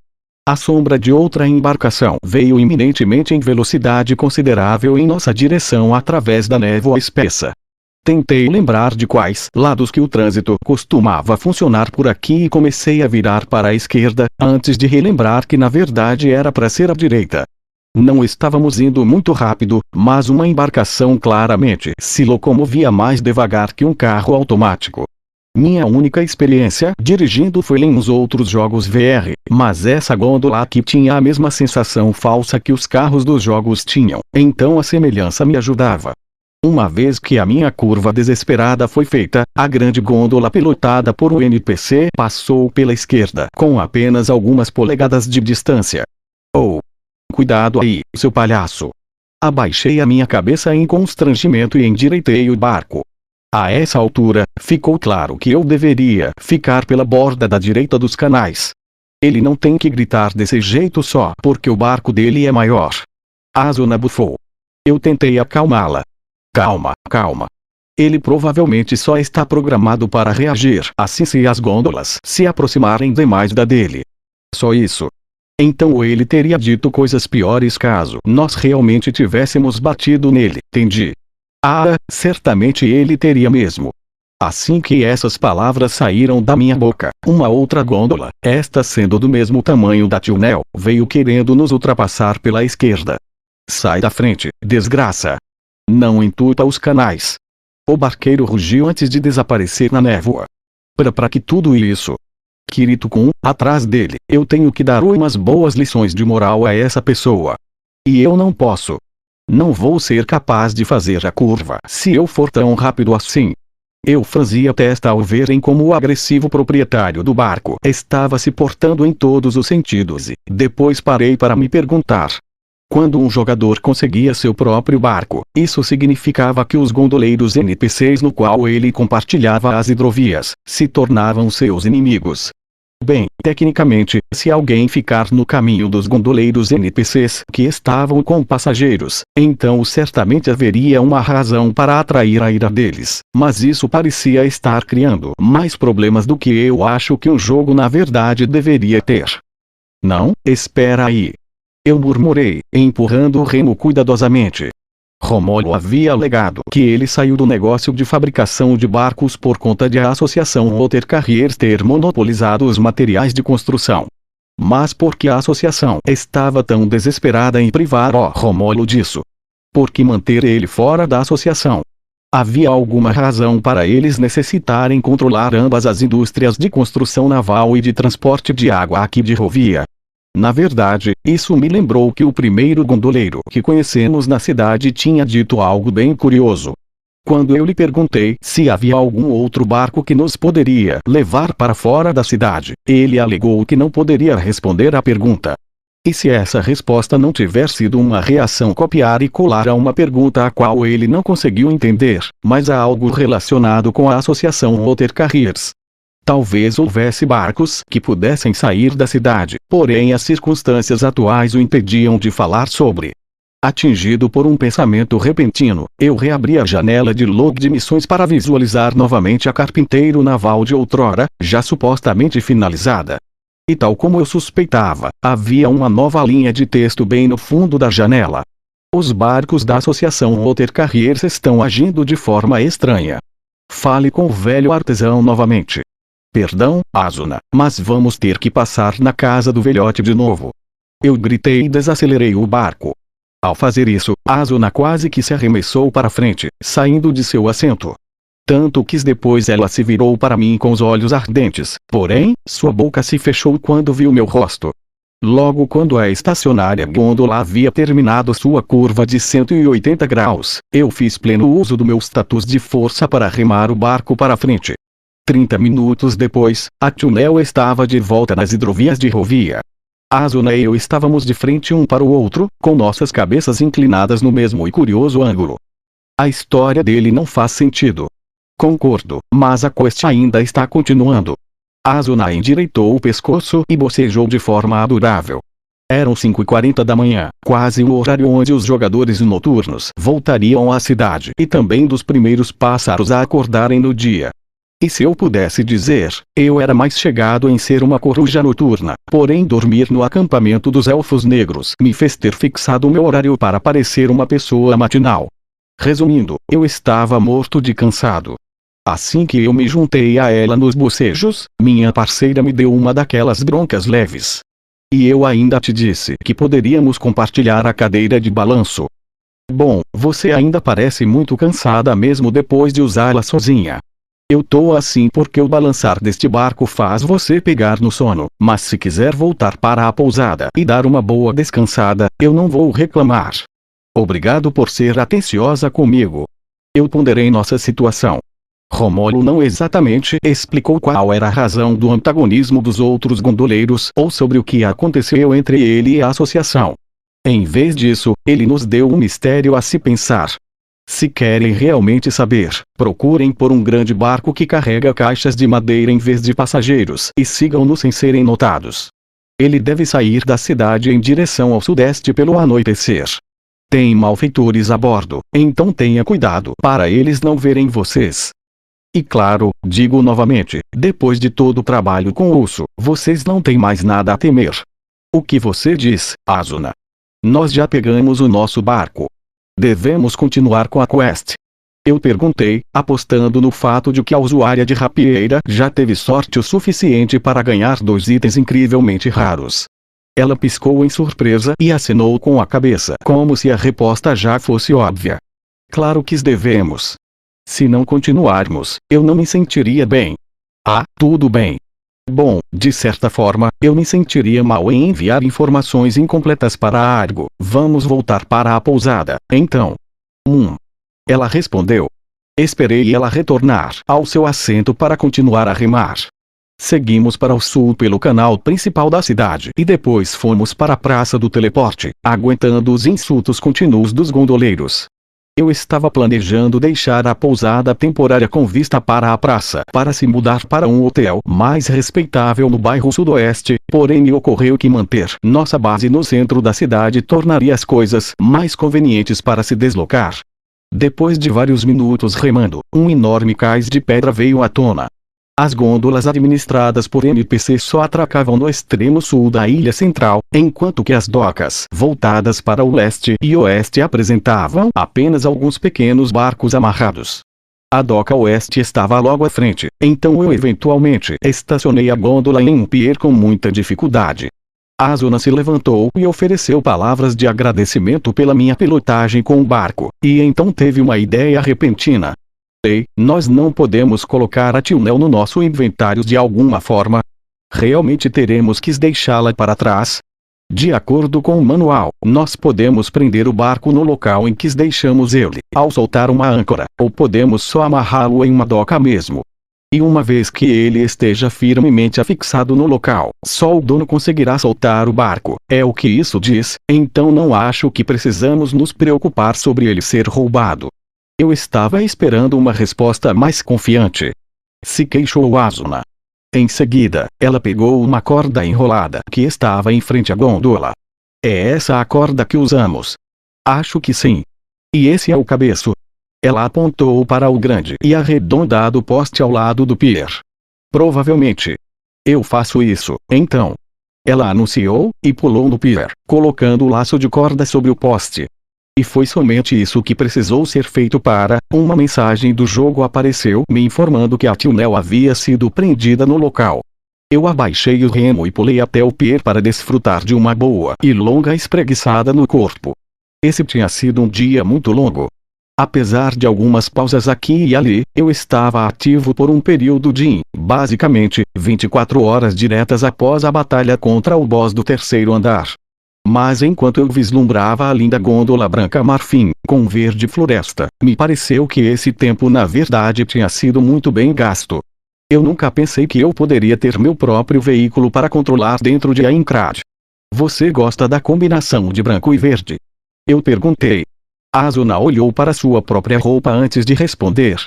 A sombra de outra embarcação veio iminentemente em velocidade considerável em nossa direção através da névoa espessa. Tentei lembrar de quais lados que o trânsito costumava funcionar por aqui e comecei a virar para a esquerda, antes de relembrar que na verdade era para ser à direita. Não estávamos indo muito rápido, mas uma embarcação claramente se locomovia mais devagar que um carro automático. Minha única experiência dirigindo foi em uns outros jogos VR, mas essa gôndola aqui tinha a mesma sensação falsa que os carros dos jogos tinham, então a semelhança me ajudava. Uma vez que a minha curva desesperada foi feita, a grande gôndola pilotada por um NPC passou pela esquerda com apenas algumas polegadas de distância. Cuidado aí, seu palhaço. Abaixei a minha cabeça em constrangimento e endireitei o barco. A essa altura, ficou claro que eu deveria ficar pela borda da direita dos canais. Ele não tem que gritar desse jeito só porque o barco dele é maior. Asuna bufou. Eu tentei acalmá-la. Calma. Ele provavelmente só está programado para reagir assim se as gôndolas se aproximarem demais da dele. Só isso. Então ele teria dito coisas piores caso nós realmente tivéssemos batido nele, entendi. Certamente ele teria mesmo. Assim que essas palavras saíram da minha boca, uma outra gôndola, esta sendo do mesmo tamanho da Tilnel, veio querendo nos ultrapassar pela esquerda. Sai da frente, desgraça! Não entupa os canais! O barqueiro rugiu antes de desaparecer na névoa. Pra que tudo isso? Kirito-kun, atrás dele, eu tenho que dar umas boas lições de moral a essa pessoa. E eu não posso. Não vou ser capaz de fazer a curva se eu for tão rápido assim. Eu franzi a testa ao ver em como o agressivo proprietário do barco estava se portando em todos os sentidos e, depois parei para me perguntar. Quando um jogador conseguia seu próprio barco, isso significava que os gondoleiros NPCs no qual ele compartilhava as hidrovias, se tornavam seus inimigos. Bem, tecnicamente, se alguém ficar no caminho dos gondoleiros NPCs que estavam com passageiros, então certamente haveria uma razão para atrair a ira deles, mas isso parecia estar criando mais problemas do que eu acho que um jogo na verdade deveria ter. Não, espera aí. Eu murmurei, empurrando o remo cuidadosamente. Romolo havia alegado que ele saiu do negócio de fabricação de barcos por conta de a Associação Water Carriers ter monopolizado os materiais de construção. Mas por que a associação estava tão desesperada em privar Romolo disso? Por que manter ele fora da associação? Havia alguma razão para eles necessitarem controlar ambas as indústrias de construção naval e de transporte de água aqui de Rovia? Na verdade, isso me lembrou que o primeiro gondoleiro que conhecemos na cidade tinha dito algo bem curioso. Quando eu lhe perguntei se havia algum outro barco que nos poderia levar para fora da cidade, ele alegou que não poderia responder à pergunta. E se essa resposta não tiver sido uma reação copiar e colar a uma pergunta a qual ele não conseguiu entender, mas a algo relacionado com a Associação Water Carriers? Talvez houvesse barcos que pudessem sair da cidade, porém as circunstâncias atuais o impediam de falar sobre. Atingido por um pensamento repentino, eu reabri a janela de log de missões para visualizar novamente a carpinteiro naval de outrora, já supostamente finalizada. E tal como eu suspeitava, havia uma nova linha de texto bem no fundo da janela. Os barcos da Associação Water Carriers estão agindo de forma estranha. Fale com o velho artesão novamente. Perdão, Asuna, mas vamos ter que passar na casa do velhote de novo. Eu gritei e desacelerei o barco. Ao fazer isso, Asuna quase que se arremessou para frente, saindo de seu assento. Tanto que depois ela se virou para mim com os olhos ardentes, porém, sua boca se fechou quando viu meu rosto. Logo quando a estacionária gôndola havia terminado sua curva de 180 graus, eu fiz pleno uso do meu status de força para remar o barco para frente. 30 minutos depois, a túnel estava de volta nas hidrovias de Rovia. Asuna e eu estávamos de frente um para o outro, com nossas cabeças inclinadas no mesmo e curioso ângulo. A história dele não faz sentido. Concordo, mas a quest ainda está continuando. Asuna endireitou o pescoço e bocejou de forma adorável. Eram 5h40 da manhã, quase o horário onde os jogadores noturnos voltariam à cidade e também dos primeiros pássaros a acordarem no dia. E se eu pudesse dizer, eu era mais chegado em ser uma coruja noturna, porém dormir no acampamento dos elfos negros me fez ter fixado meu horário para parecer uma pessoa matinal. Resumindo, eu estava morto de cansado. Assim que eu me juntei a ela nos bocejos, minha parceira me deu uma daquelas broncas leves. E eu ainda te disse que poderíamos compartilhar a cadeira de balanço. Bom, você ainda parece muito cansada mesmo depois de usá-la sozinha. Eu tô assim porque o balançar deste barco faz você pegar no sono, mas se quiser voltar para a pousada e dar uma boa descansada, eu não vou reclamar. Obrigado por ser atenciosa comigo. Eu ponderei nossa situação. Romolo não exatamente explicou qual era a razão do antagonismo dos outros gondoleiros ou sobre o que aconteceu entre ele e a associação. Em vez disso, ele nos deu um mistério a se pensar. Se querem realmente saber, procurem por um grande barco que carrega caixas de madeira em vez de passageiros e sigam-no sem serem notados. Ele deve sair da cidade em direção ao sudeste pelo anoitecer. Tem malfeitores a bordo, então tenha cuidado para eles não verem vocês. E claro, digo novamente, depois de todo o trabalho com o urso, vocês não têm mais nada a temer. O que você diz, Asuna? Nós já pegamos o nosso barco. Devemos continuar com a quest? Eu perguntei, apostando no fato de que a usuária de rapieira já teve sorte o suficiente para ganhar 2 itens incrivelmente raros. Ela piscou em surpresa e acenou com a cabeça, como se a resposta já fosse óbvia. Claro que devemos. Se não continuarmos, eu não me sentiria bem. Ah, tudo bem. Bom, de certa forma, eu me sentiria mal em enviar informações incompletas para Argo. Vamos voltar para a pousada, então. Ela respondeu. Esperei ela retornar ao seu assento para continuar a remar. Seguimos para o sul pelo canal principal da cidade e depois fomos para a Praça do Teleporte, aguentando os insultos contínuos dos gondoleiros. Eu estava planejando deixar a pousada temporária com vista para a praça para se mudar para um hotel mais respeitável no bairro sudoeste, porém me ocorreu que manter nossa base no centro da cidade tornaria as coisas mais convenientes para se deslocar. Depois de vários minutos remando, um enorme cais de pedra veio à tona. As gôndolas administradas por NPC só atracavam no extremo sul da ilha central, enquanto que as docas voltadas para o leste e oeste apresentavam apenas alguns pequenos barcos amarrados. A doca oeste estava logo à frente, então eu eventualmente estacionei a gôndola em um pier com muita dificuldade. Asuna se levantou e ofereceu palavras de agradecimento pela minha pilotagem com o barco, e então teve uma ideia repentina. Ei, nós não podemos colocar a Tilnel no nosso inventário de alguma forma? Realmente teremos que deixá-la para trás? De acordo com o manual, nós podemos prender o barco no local em que deixamos ele, ao soltar uma âncora, ou podemos só amarrá-lo em uma doca mesmo. E uma vez que ele esteja firmemente afixado no local, só o dono conseguirá soltar o barco. É o que isso diz, então não acho que precisamos nos preocupar sobre ele ser roubado. Eu estava esperando uma resposta mais confiante. Se queixou Asuna. Em seguida, ela pegou uma corda enrolada que estava em frente à gôndola. É essa a corda que usamos? Acho que sim. E esse é o cabeço? Ela apontou para o grande e arredondado poste ao lado do pier. Provavelmente. Eu faço isso, então. Ela anunciou, e pulou no pier, colocando o laço de corda sobre o poste. E foi somente isso que precisou ser feito para, uma mensagem do jogo apareceu me informando que a Tilnel havia sido prendida no local. Eu abaixei o remo e pulei até o pier para desfrutar de uma boa e longa espreguiçada no corpo. Esse tinha sido um dia muito longo. Apesar de algumas pausas aqui e ali, eu estava ativo por um período de, basicamente, 24 horas diretas após a batalha contra o boss do terceiro andar. Mas enquanto eu vislumbrava a linda gôndola branca marfim, com verde floresta, me pareceu que esse tempo na verdade tinha sido muito bem gasto. Eu nunca pensei que eu poderia ter meu próprio veículo para controlar dentro de Aincrad. Você gosta da combinação de branco e verde? Eu perguntei. Asuna olhou para sua própria roupa antes de responder.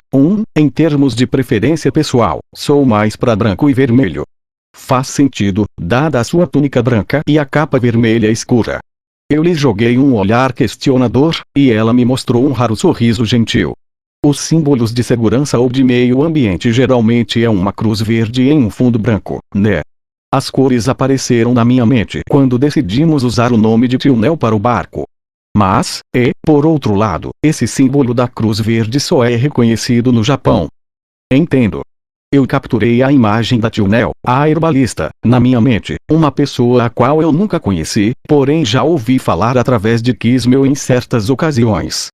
Em termos de preferência pessoal, sou mais para branco e vermelho. Faz sentido, dada a sua túnica branca e a capa vermelha escura. Eu lhe joguei um olhar questionador, e ela me mostrou um raro sorriso gentil. Os símbolos de segurança ou de meio ambiente geralmente é uma cruz verde em um fundo branco, né? As cores apareceram na minha mente quando decidimos usar o nome de Tilnel para o barco. Mas, por outro lado, esse símbolo da cruz verde só é reconhecido no Japão. Entendo. Eu capturei a imagem da Tilnel, a herbalista, na minha mente, uma pessoa a qual eu nunca conheci, porém já ouvi falar através de Kismel em certas ocasiões.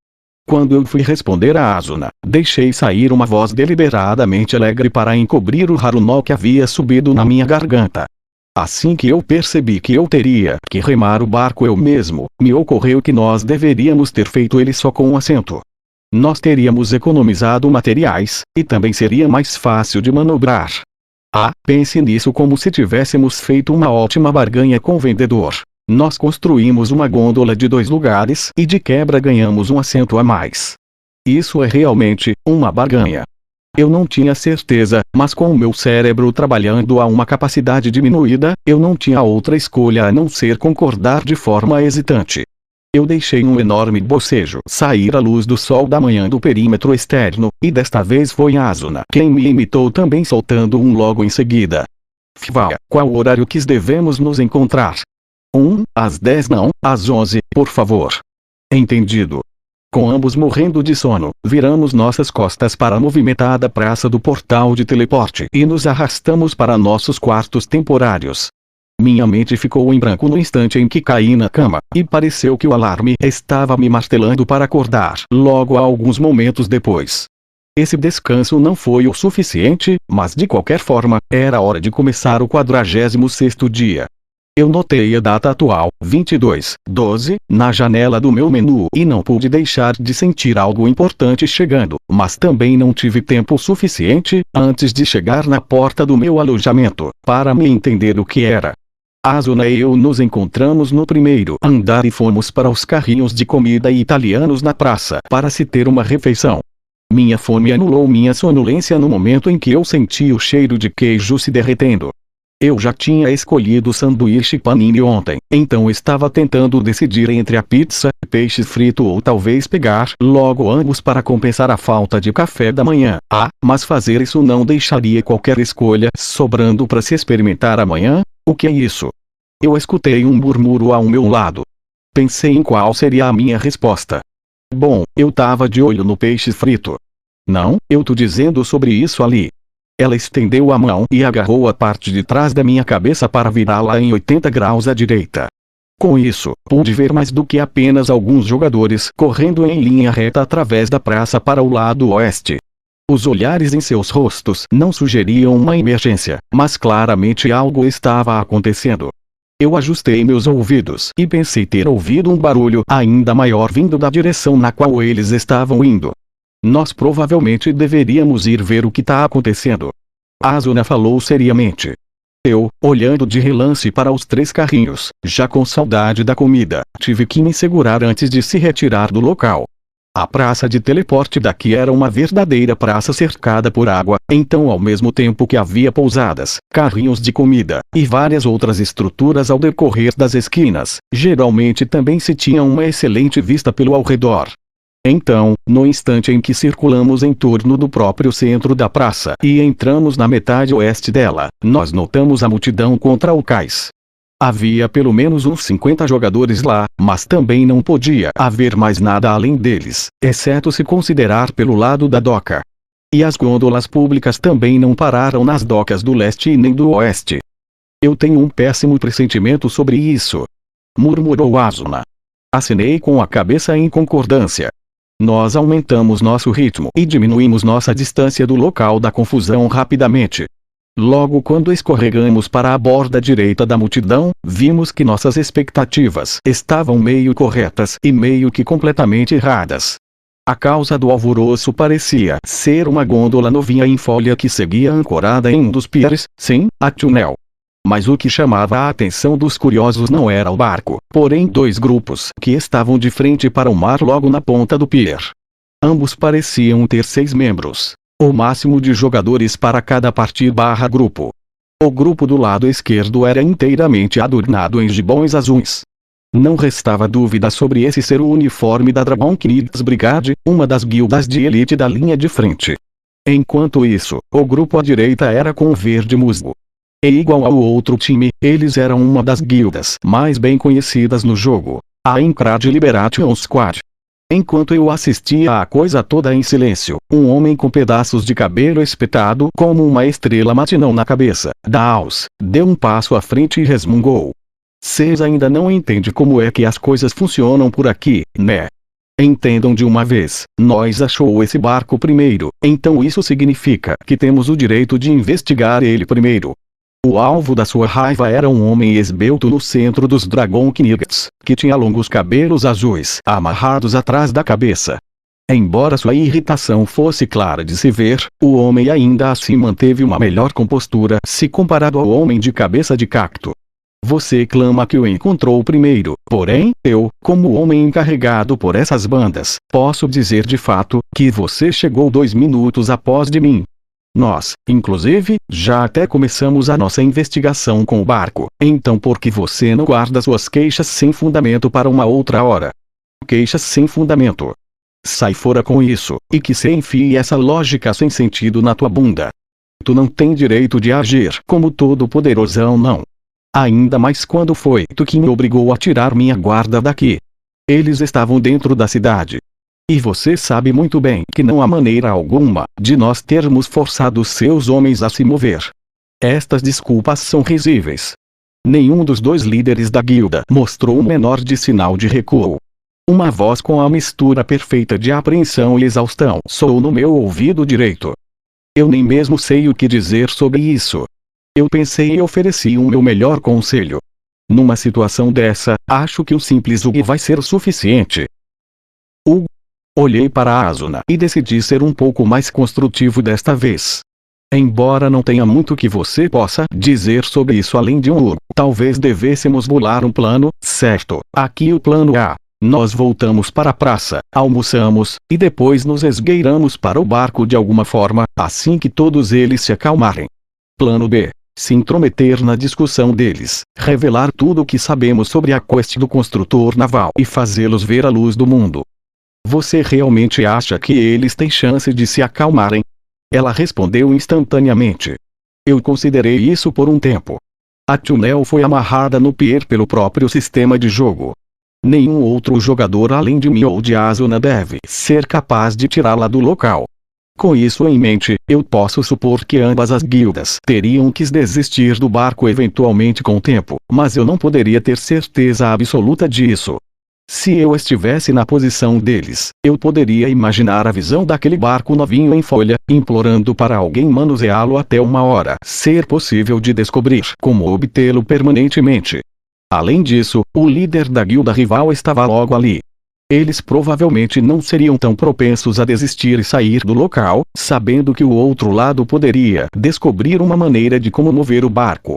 Quando eu fui responder a Asuna, deixei sair uma voz deliberadamente alegre para encobrir o raro nó que havia subido na minha garganta. Assim que eu percebi que eu teria que remar o barco eu mesmo, me ocorreu que nós deveríamos ter feito ele só com um assento. Nós teríamos economizado materiais, e também seria mais fácil de manobrar. Pense nisso como se tivéssemos feito uma ótima barganha com o vendedor. Nós construímos uma gôndola de 2 lugares e de quebra ganhamos um assento a mais. Isso é realmente uma barganha. Eu não tinha certeza, mas com o meu cérebro trabalhando a uma capacidade diminuída, eu não tinha outra escolha a não ser concordar de forma hesitante. Eu deixei um enorme bocejo sair à luz do sol da manhã do perímetro externo, e desta vez foi Asuna quem me imitou também soltando um logo em seguida. Fva, qual horário que devemos nos encontrar? Às 10 não, às 11, por favor. Entendido. Com ambos morrendo de sono, viramos nossas costas para a movimentada praça do portal de teleporte e nos arrastamos para nossos quartos temporários. Minha mente ficou em branco no instante em que caí na cama, e pareceu que o alarme estava me martelando para acordar logo alguns momentos depois. Esse descanso não foi o suficiente, mas de qualquer forma, era hora de começar o 46º dia. Eu notei a data atual, 22/12, na janela do meu menu e não pude deixar de sentir algo importante chegando, mas também não tive tempo suficiente, antes de chegar na porta do meu alojamento, para me entender o que era. Asuna e eu nos encontramos no primeiro andar e fomos para os carrinhos de comida italianos na praça para se ter uma refeição. Minha fome anulou minha sonolência no momento em que eu senti o cheiro de queijo se derretendo. Eu já tinha escolhido o sanduíche panini ontem, então estava tentando decidir entre a pizza, peixe frito ou talvez pegar logo ambos para compensar a falta de café da manhã. Mas fazer isso não deixaria qualquer escolha sobrando para se experimentar amanhã. O que é isso? Eu escutei um murmúrio ao meu lado. Pensei em qual seria a minha resposta. Bom, eu tava de olho no peixe frito. Não, eu tô dizendo sobre isso ali. Ela estendeu a mão e agarrou a parte de trás da minha cabeça para virá-la em 80 graus à direita. Com isso, pude ver mais do que apenas alguns jogadores correndo em linha reta através da praça para o lado oeste. Os olhares em seus rostos não sugeriam uma emergência, mas claramente algo estava acontecendo. Eu ajustei meus ouvidos e pensei ter ouvido um barulho ainda maior vindo da direção na qual eles estavam indo. Nós provavelmente deveríamos ir ver o que está acontecendo. Asuna falou seriamente. Eu, olhando de relance para os 3 carrinhos, já com saudade da comida, tive que me segurar antes de se retirar do local. A praça de teleporte daqui era uma verdadeira praça cercada por água, então ao mesmo tempo que havia pousadas, carrinhos de comida, e várias outras estruturas ao decorrer das esquinas, geralmente também se tinha uma excelente vista pelo ao redor. Então, no instante em que circulamos em torno do próprio centro da praça e entramos na metade oeste dela, nós notamos a multidão contra o cais. Havia pelo menos uns 50 jogadores lá, mas também não podia haver mais nada além deles, exceto se considerar pelo lado da doca. E as gôndolas públicas também não pararam nas docas do leste e nem do oeste. Eu tenho um péssimo pressentimento sobre isso, murmurou Asuna. Acenei com a cabeça em concordância. Nós aumentamos nosso ritmo e diminuímos nossa distância do local da confusão rapidamente. Logo quando escorregamos para a borda direita da multidão, vimos que nossas expectativas estavam meio corretas e meio que completamente erradas. A causa do alvoroço parecia ser uma gôndola novinha em folha que seguia ancorada em um dos piers, sim, a túnel. Mas o que chamava a atenção dos curiosos não era o barco, porém 2 grupos que estavam de frente para o mar logo na ponta do pier. Ambos pareciam ter 6 membros. O máximo de jogadores para cada partir/grupo. O grupo do lado esquerdo era inteiramente adornado em gibões azuis. Não restava dúvida sobre esse ser o uniforme da Dragon Knights Brigade, uma das guildas de elite da linha de frente. Enquanto isso, o grupo à direita era com verde musgo. E igual ao outro time, eles eram uma das guildas mais bem conhecidas no jogo, a Encrad Liberation Squad. Enquanto eu assistia à coisa toda em silêncio, um homem com pedaços de cabelo espetado como uma estrela matinal na cabeça, Daos, deu um passo à frente e resmungou. Cês ainda não entende como é que as coisas funcionam por aqui, né? Entendam de uma vez, nós achou esse barco primeiro, então isso significa que temos o direito de investigar ele primeiro. O alvo da sua raiva era um homem esbelto no centro dos Dragon Knights, que tinha longos cabelos azuis amarrados atrás da cabeça. Embora sua irritação fosse clara de se ver, o homem ainda assim manteve uma melhor compostura se comparado ao homem de cabeça de cacto. Você clama que o encontrou primeiro, porém, eu, como homem encarregado por essas bandas, posso dizer de fato, que você chegou 2 minutos após de mim. Nós, inclusive, já até começamos a nossa investigação com o barco, então por que você não guarda suas queixas sem fundamento para uma outra hora? Queixas sem fundamento. Sai fora com isso, e que se enfie essa lógica sem sentido na tua bunda. Tu não tem direito de agir como todo poderosão não. Ainda mais quando foi tu que me obrigou a tirar minha guarda daqui. Eles estavam dentro da cidade. E você sabe muito bem que não há maneira alguma de nós termos forçado seus homens a se mover. Estas desculpas são risíveis. Nenhum dos dois líderes da guilda mostrou o menor de sinal de recuo. Uma voz com a mistura perfeita de apreensão e exaustão soou no meu ouvido direito. Eu nem mesmo sei o que dizer sobre isso. Eu pensei e ofereci o meu melhor conselho. Numa situação dessa, acho que um simples "o" vai ser o suficiente. Olhei para Asuna e decidi ser um pouco mais construtivo desta vez. Embora não tenha muito que você possa dizer sobre isso além de um "o", talvez devêssemos bolar um plano, certo? Aqui o plano A. Nós voltamos para a praça, almoçamos, e depois nos esgueiramos para o barco de alguma forma, assim que todos eles se acalmarem. Plano B. Se intrometer na discussão deles, revelar tudo o que sabemos sobre a quest do construtor naval e fazê-los ver a luz do mundo. Você realmente acha que eles têm chance de se acalmarem? Ela respondeu instantaneamente. Eu considerei isso por um tempo. A túnel foi amarrada no pier pelo próprio sistema de jogo. Nenhum outro jogador além de mim ou de Asuna deve ser capaz de tirá-la do local. Com isso em mente, eu posso supor que ambas as guildas teriam que desistir do barco eventualmente com o tempo, mas eu não poderia ter certeza absoluta disso. Se eu estivesse na posição deles, eu poderia imaginar a visão daquele barco novinho em folha, implorando para alguém manuseá-lo até uma hora ser possível de descobrir como obtê-lo permanentemente. Além disso, o líder da guilda rival estava logo ali. Eles provavelmente não seriam tão propensos a desistir e sair do local, sabendo que o outro lado poderia descobrir uma maneira de como mover o barco.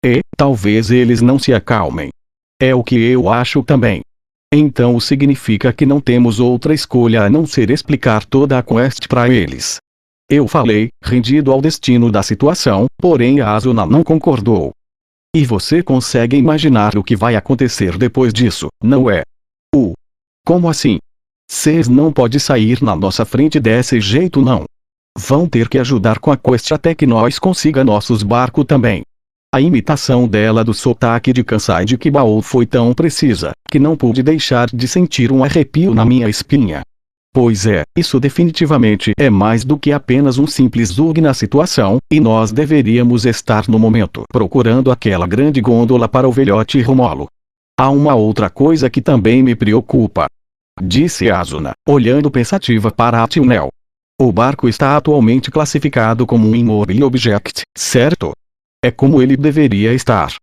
E talvez eles não se acalmem. É o que eu acho também. Então significa que não temos outra escolha a não ser explicar toda a quest para eles. Eu falei, rendido ao destino da situação, porém a Asuna não concordou. E você consegue imaginar o que vai acontecer depois disso, não é? Como assim? Vocês não podem sair na nossa frente desse jeito não. Vão ter que ajudar com a quest até que nós consiga nossos barcos também. A imitação dela do sotaque de Kansai de Kibao foi tão precisa, que não pude deixar de sentir um arrepio na minha espinha. Pois é, isso definitivamente é mais do que apenas um simples zug na situação, e nós deveríamos estar no momento procurando aquela grande gôndola para o velhote Romolo. Há uma outra coisa que também me preocupa, disse Asuna, olhando pensativa para a túnel. O barco está atualmente classificado como um Immobile Object, certo? É como ele deveria estar.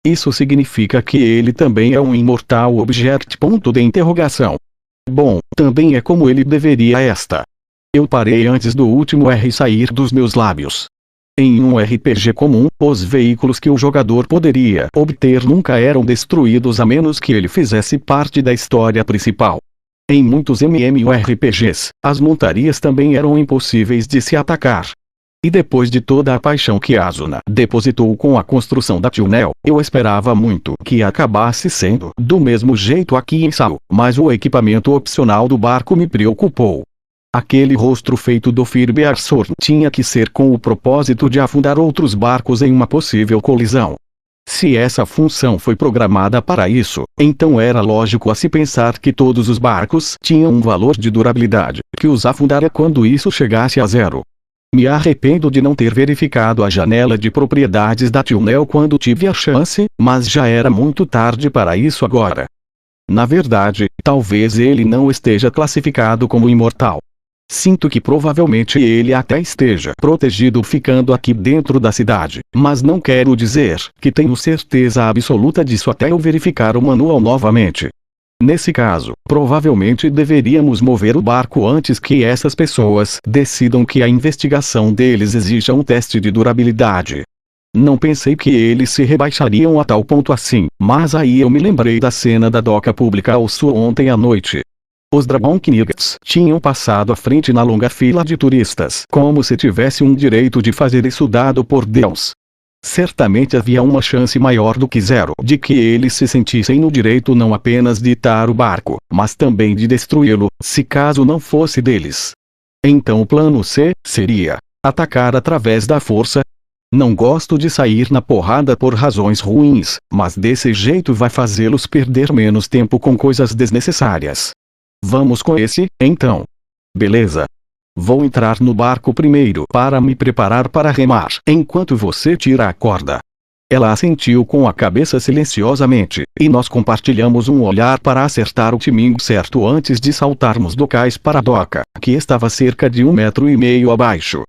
Isso significa que ele também é um Immortal Object? Bom, também é como ele deveria estar. Eu parei antes do último R sair dos meus lábios. Em um RPG comum, os veículos que o jogador poderia obter nunca eram destruídos a menos que ele fizesse parte da história principal. Em muitos MMORPGs, as montarias também eram impossíveis de se atacar. E depois de toda a paixão que Asuna depositou com a construção da túnel, eu esperava muito que acabasse sendo do mesmo jeito aqui em Sao, mas o equipamento opcional do barco me preocupou. Aquele rostro feito do Firbearsorn tinha que ser com o propósito de afundar outros barcos em uma possível colisão. Se essa função foi programada para isso, então era lógico a se pensar que todos os barcos tinham um valor de durabilidade, que os afundaria quando isso chegasse a zero. Me arrependo de não ter verificado a janela de propriedades da túnel quando tive a chance, mas já era muito tarde para isso agora. Na verdade, talvez ele não esteja classificado como imortal. Sinto que provavelmente ele até esteja protegido ficando aqui dentro da cidade, mas não quero dizer que tenho certeza absoluta disso até eu verificar o manual novamente. Nesse caso, provavelmente deveríamos mover o barco antes que essas pessoas decidam que a investigação deles exija um teste de durabilidade. Não pensei que eles se rebaixariam a tal ponto assim, mas aí eu me lembrei da cena da doca pública ao sul ontem à noite. Os Dragon Knights tinham passado à frente na longa fila de turistas, como se tivesse um direito de fazer isso dado por Deus. Certamente havia uma chance maior do que zero de que eles se sentissem no direito não apenas de itar o barco, mas também de destruí-lo, se caso não fosse deles. Então o plano C seria atacar através da força. Não gosto de sair na porrada por razões ruins, mas desse jeito vai fazê-los perder menos tempo com coisas desnecessárias. Vamos com esse, então. Beleza. Vou entrar no barco primeiro para me preparar para remar enquanto você tira a corda. Ela assentiu com a cabeça silenciosamente, e nós compartilhamos um olhar para acertar o timing certo antes de saltarmos do cais para a doca, que estava cerca de 1,5 metros abaixo.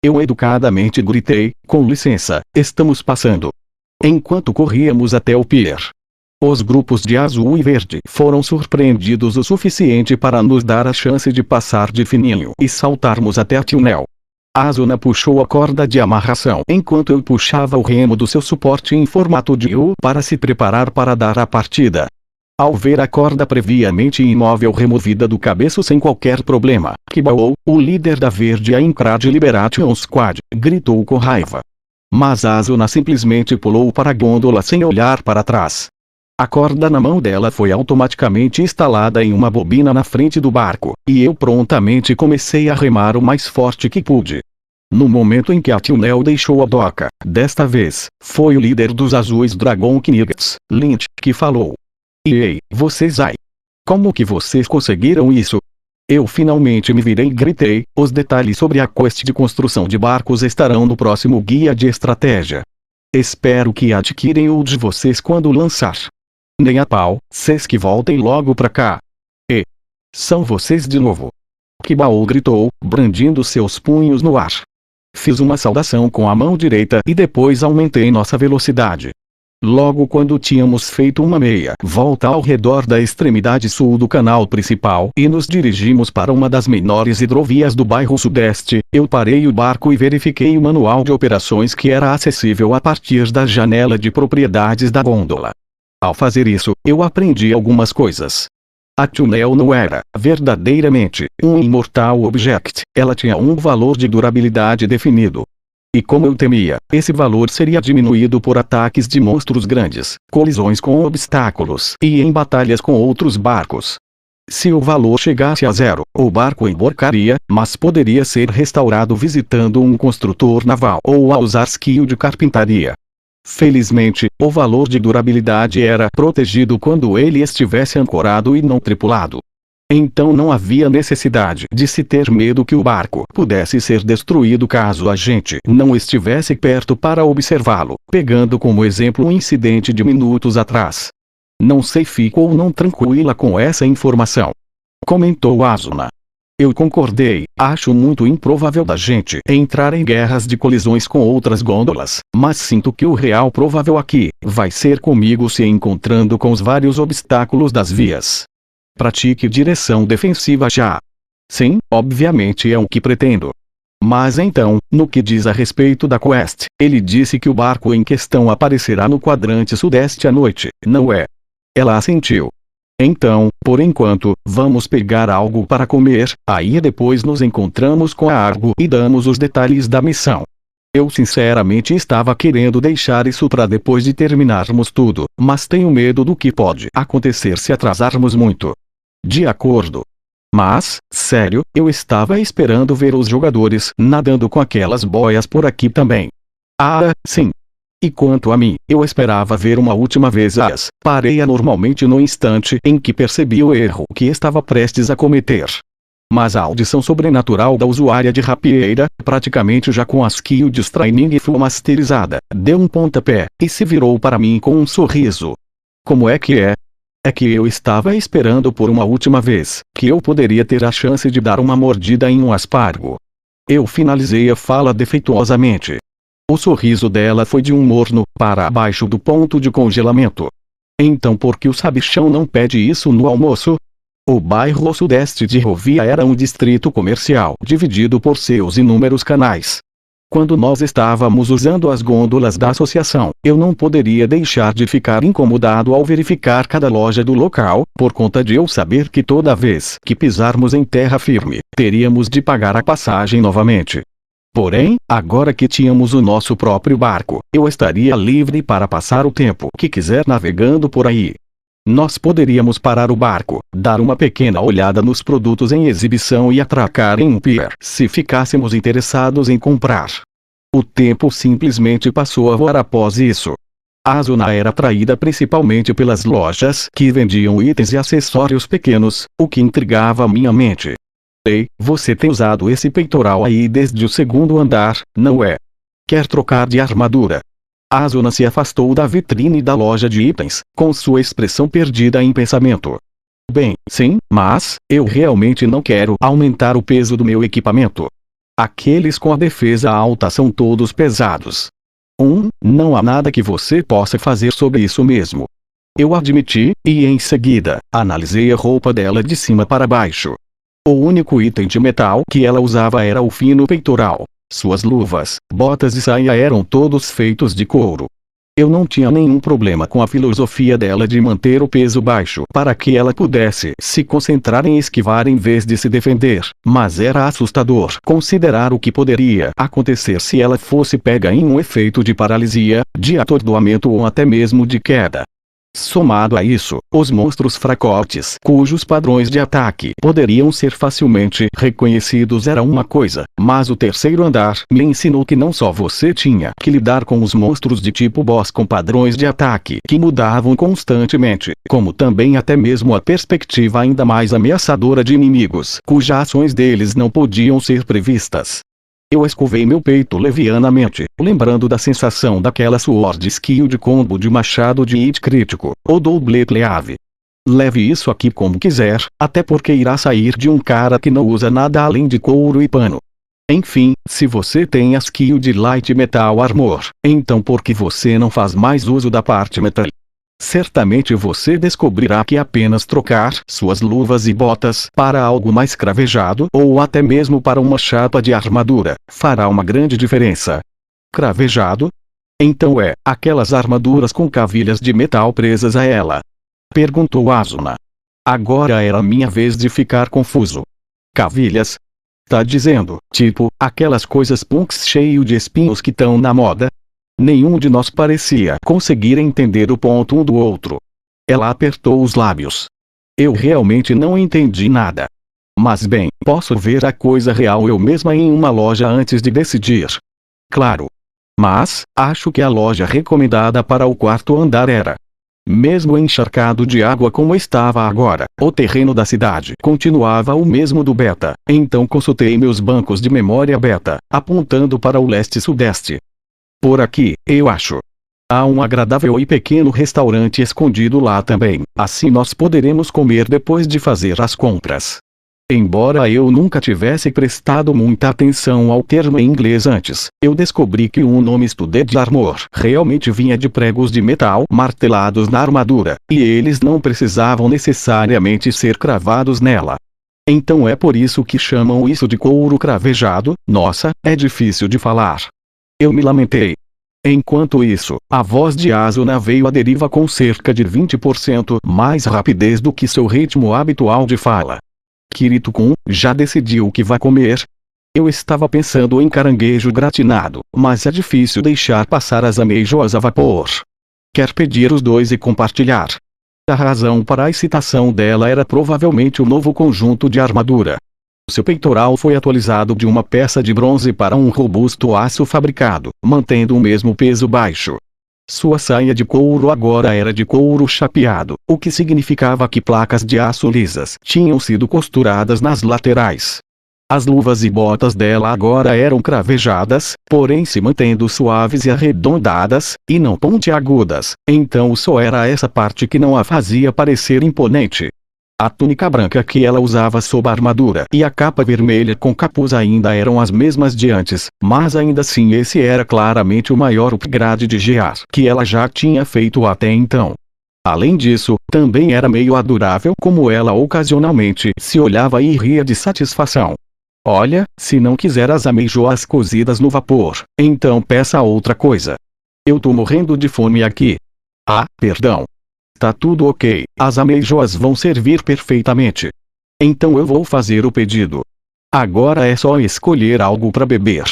Eu educadamente gritei, com licença, estamos passando. Enquanto corríamos até o pier. Os grupos de azul e verde foram surpreendidos o suficiente para nos dar a chance de passar de fininho e saltarmos até a túnel. Asuna puxou a corda de amarração enquanto eu puxava o remo do seu suporte em formato de U para se preparar para dar a partida. Ao ver a corda previamente imóvel removida do cabeço sem qualquer problema, Kibao, o líder da Verde Aincrad Liberation Squad, gritou com raiva. Mas Asuna simplesmente pulou para a gôndola sem olhar para trás. A corda na mão dela foi automaticamente instalada em uma bobina na frente do barco, e eu prontamente comecei a remar o mais forte que pude. No momento em que a túnel deixou a doca, desta vez, foi o líder dos azuis Dragon Knights, Lynch, que falou. Ei, vocês ai! Como que vocês conseguiram isso? Eu finalmente me virei e gritei, os detalhes sobre a quest de construção de barcos estarão no próximo guia de estratégia. Espero que adquirem o de vocês quando lançar. Nem a pau, cês que voltem logo pra cá. E são vocês de novo. Kibao gritou, brandindo seus punhos no ar. Fiz uma saudação com a mão direita e depois aumentei nossa velocidade. Logo quando tínhamos feito uma meia volta ao redor da extremidade sul do canal principal e nos dirigimos para uma das menores hidrovias do bairro sudeste, eu parei o barco e verifiquei o manual de operações que era acessível a partir da janela de propriedades da gôndola. Ao fazer isso, eu aprendi algumas coisas. A túnel não era, verdadeiramente, um Immortal Object, ela tinha um valor de durabilidade definido. E como eu temia, esse valor seria diminuído por ataques de monstros grandes, colisões com obstáculos e em batalhas com outros barcos. Se o valor chegasse a 0, o barco emborcaria, mas poderia ser restaurado visitando um construtor naval ou a usar skill de carpintaria. Felizmente, o valor de durabilidade era protegido quando ele estivesse ancorado e não tripulado. Então não havia necessidade de se ter medo que o barco pudesse ser destruído caso a gente não estivesse perto para observá-lo, pegando como exemplo um incidente de minutos atrás. Não sei, ficou não tranquila com essa informação. Comentou Asuna. Eu concordei, acho muito improvável da gente entrar em guerras de colisões com outras gôndolas, mas sinto que o real provável aqui vai ser comigo se encontrando com os vários obstáculos das vias. Pratique direção defensiva já. Sim, obviamente é o que pretendo. Mas então, no que diz a respeito da quest, ele disse que o barco em questão aparecerá no quadrante sudeste à noite, não é? Ela assentiu. Então, por enquanto, vamos pegar algo para comer, aí depois nos encontramos com a Argo e damos os detalhes da missão. Eu sinceramente estava querendo deixar isso para depois de terminarmos tudo, mas tenho medo do que pode acontecer se atrasarmos muito. De acordo. Mas, sério, eu estava esperando ver os jogadores nadando com aquelas boias por aqui também. Ah, sim. E quanto a mim, eu esperava ver uma última vez as. Parei anormalmente no instante em que percebi o erro que estava prestes a cometer. Mas a audição sobrenatural da usuária de rapieira, praticamente já com a skill de Training full masterizada, deu um pontapé, e se virou para mim com um sorriso. Como é que é? É que eu estava esperando por uma última vez, que eu poderia ter a chance de dar uma mordida em um aspargo. Eu finalizei a fala defeituosamente. O sorriso dela foi de um morno, para abaixo do ponto de congelamento. Então por que o sabichão não pede isso no almoço? O bairro sudeste de Rovia era um distrito comercial dividido por seus inúmeros canais. Quando nós estávamos usando as gôndolas da associação, eu não poderia deixar de ficar incomodado ao verificar cada loja do local, por conta de eu saber que toda vez que pisarmos em terra firme, teríamos de pagar a passagem novamente. Porém, agora que tínhamos o nosso próprio barco, eu estaria livre para passar o tempo que quiser navegando por aí. Nós poderíamos parar o barco, dar uma pequena olhada nos produtos em exibição e atracar em um pier se ficássemos interessados em comprar. O tempo simplesmente passou a voar após isso. A zona era atraída principalmente pelas lojas que vendiam itens e acessórios pequenos, o que intrigava minha mente. Ei, você tem usado esse peitoral aí desde o segundo andar, não é? Quer trocar de armadura? Asuna se afastou da vitrine da loja de itens, com sua expressão perdida em pensamento. Bem, sim, mas eu realmente não quero aumentar o peso do meu equipamento. Aqueles com a defesa alta são todos pesados. Não há nada que você possa fazer sobre isso mesmo. Eu admiti, e em seguida, analisei a roupa dela de cima para baixo. O único item de metal que ela usava era o fino peitoral. Suas luvas, botas e saia eram todos feitos de couro. Eu não tinha nenhum problema com a filosofia dela de manter o peso baixo para que ela pudesse se concentrar em esquivar em vez de se defender, mas era assustador considerar o que poderia acontecer se ela fosse pega em um efeito de paralisia, de atordoamento ou até mesmo de queda. Somado a isso, os monstros fracotes, cujos padrões de ataque poderiam ser facilmente reconhecidos era uma coisa, mas o terceiro andar me ensinou que não só você tinha que lidar com os monstros de tipo boss com padrões de ataque que mudavam constantemente, como também até mesmo a perspectiva ainda mais ameaçadora de inimigos cujas ações deles não podiam ser previstas. Eu escovei meu peito levianamente, lembrando da sensação daquela sword skill de combo de machado de hit crítico, ou double cleave. Leve isso aqui como quiser, até porque irá sair de um cara que não usa nada além de couro e pano. Enfim, se você tem a skill de Light Metal Armor, então por que você não faz mais uso da parte metal? Certamente você descobrirá que apenas trocar suas luvas e botas para algo mais cravejado ou até mesmo para uma chapa de armadura fará uma grande diferença. Cravejado? Então aquelas armaduras com cavilhas de metal presas a ela? Perguntou Asuna. Agora era minha vez de ficar confuso. Cavilhas? Tá dizendo, tipo, aquelas coisas punks cheio de espinhos que tão na moda? Nenhum de nós parecia conseguir entender o ponto um do outro. Ela apertou os lábios. Eu realmente não entendi nada. Mas bem, posso ver a coisa real eu mesma em uma loja antes de decidir. Claro. Mas, acho que a loja recomendada para o quarto andar era. Mesmo encharcado de água como estava agora, o terreno da cidade continuava o mesmo do beta, então consultei meus bancos de memória beta, apontando para o leste-sudeste. Por aqui, eu acho. Há um agradável e pequeno restaurante escondido lá também, assim nós poderemos comer depois de fazer as compras. Embora eu nunca tivesse prestado muita atenção ao termo em inglês antes, eu descobri que o nome Studded Armor realmente vinha de pregos de metal martelados na armadura, e eles não precisavam necessariamente ser cravados nela. Então é por isso que chamam isso de couro cravejado. Nossa, é difícil de falar. Eu me lamentei. Enquanto isso, a voz de Asuna veio à deriva com cerca de 20% mais rapidez do que seu ritmo habitual de fala. Kirito-kun, já decidiu o que vai comer? Eu estava pensando em caranguejo gratinado, mas é difícil deixar passar as ameijoas a vapor. Quer pedir os dois e compartilhar? A razão para a excitação dela era provavelmente o novo conjunto de armadura. Seu peitoral foi atualizado de uma peça de bronze para um robusto aço fabricado, mantendo o mesmo peso baixo. Sua saia de couro agora era de couro chapeado, o que significava que placas de aço lisas tinham sido costuradas nas laterais. As luvas e botas dela agora eram cravejadas, porém se mantendo suaves e arredondadas, e não pontiagudas, então só era essa parte que não a fazia parecer imponente. A túnica branca que ela usava sob a armadura e a capa vermelha com capuz ainda eram as mesmas de antes, mas ainda assim esse era claramente o maior upgrade de gear que ela já tinha feito até então. Além disso, também era meio adorável como ela ocasionalmente se olhava e ria de satisfação. Olha, se não quiser as ameijoas cozidas no vapor, então peça outra coisa. Eu tô morrendo de fome aqui. Ah, perdão. Tá tudo ok, as ameijoas vão servir perfeitamente. Então eu vou fazer o pedido. Agora é só escolher algo para beber.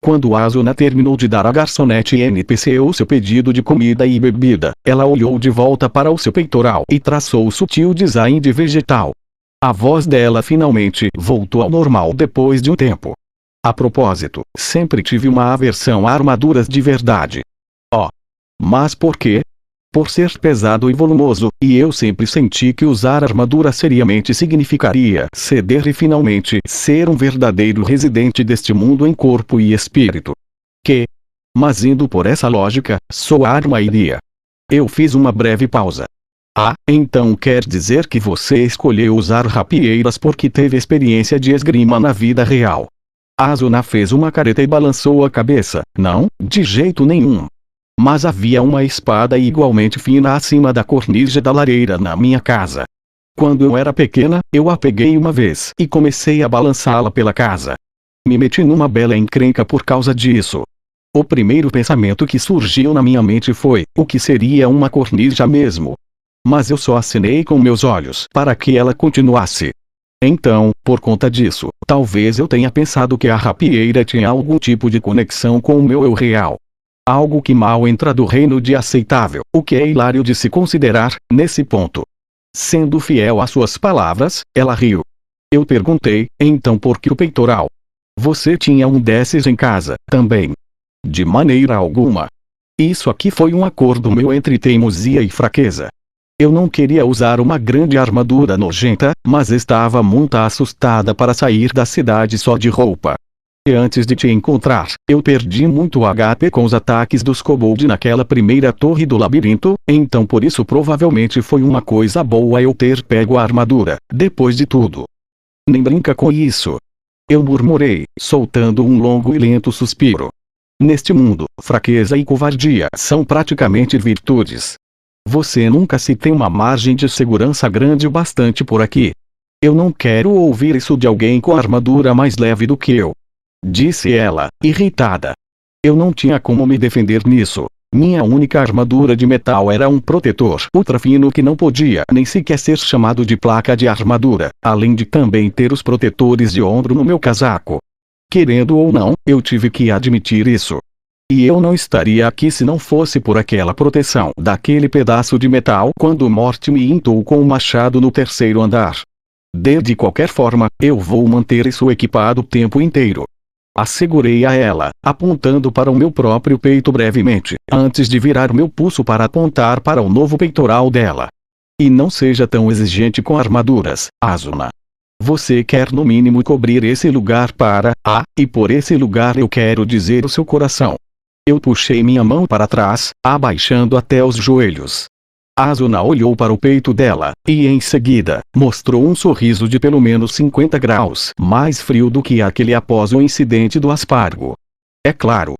Quando Asuna terminou de dar à garçonete NPC o seu pedido de comida e bebida, ela olhou de volta para o seu peitoral e traçou o sutil design de vegetal. A voz dela finalmente voltou ao normal depois de um tempo. A propósito, sempre tive uma aversão a armaduras de verdade. Oh. Mas por quê? Por ser pesado e volumoso, e eu sempre senti que usar armadura seriamente significaria ceder e finalmente ser um verdadeiro residente deste mundo em corpo e espírito. Que? Mas indo por essa lógica, sua arma iria. Eu fiz uma breve pausa. Ah, então quer dizer que você escolheu usar rapieiras porque teve experiência de esgrima na vida real. Asuna fez uma careta e balançou a cabeça. Não, de jeito nenhum. Mas havia uma espada igualmente fina acima da cornisa da lareira na minha casa. Quando eu era pequena, eu a peguei uma vez e comecei a balançá-la pela casa. Me meti numa bela encrenca por causa disso. O primeiro pensamento que surgiu na minha mente foi, o que seria uma cornisa mesmo? Mas eu só acenei com meus olhos para que ela continuasse. Então, por conta disso, talvez eu tenha pensado que a rapieira tinha algum tipo de conexão com o meu eu real. Algo que mal entra do reino de aceitável, o que é hilário de se considerar, nesse ponto. Sendo fiel às suas palavras, ela riu. Eu perguntei, então por que o peitoral? Você tinha um desses em casa, também? De maneira alguma. Isso aqui foi um acordo meu entre teimosia e fraqueza. Eu não queria usar uma grande armadura nojenta, mas estava muito assustada para sair da cidade só de roupa. E antes de te encontrar, eu perdi muito HP com os ataques dos kobold naquela primeira torre do labirinto, então por isso provavelmente foi uma coisa boa eu ter pego a armadura, depois de tudo. Nem brinca com isso. Eu murmurei, soltando um longo e lento suspiro. Neste mundo, fraqueza e covardia são praticamente virtudes. Você nunca se tem uma margem de segurança grande o bastante por aqui. Eu não quero ouvir isso de alguém com armadura mais leve do que eu. Disse ela, irritada. Eu não tinha como me defender nisso. Minha única armadura de metal era um protetor ultra fino que não podia nem sequer ser chamado de placa de armadura, além de também ter os protetores de ombro no meu casaco. Querendo ou não, eu tive que admitir isso. E eu não estaria aqui se não fosse por aquela proteção daquele pedaço de metal quando Morte me intou com o machado no terceiro andar. De qualquer forma, eu vou manter isso equipado o tempo inteiro. Assegurei a ela, apontando para o meu próprio peito brevemente, antes de virar o meu pulso para apontar para o novo peitoral dela. E não seja tão exigente com armaduras, Asuna. Você quer no mínimo cobrir esse lugar e por esse lugar eu quero dizer o seu coração. Eu puxei minha mão para trás, abaixando até os joelhos. Asuna olhou para o peito dela, e em seguida, mostrou um sorriso de pelo menos 50 graus mais frio do que aquele após o incidente do aspargo. É claro.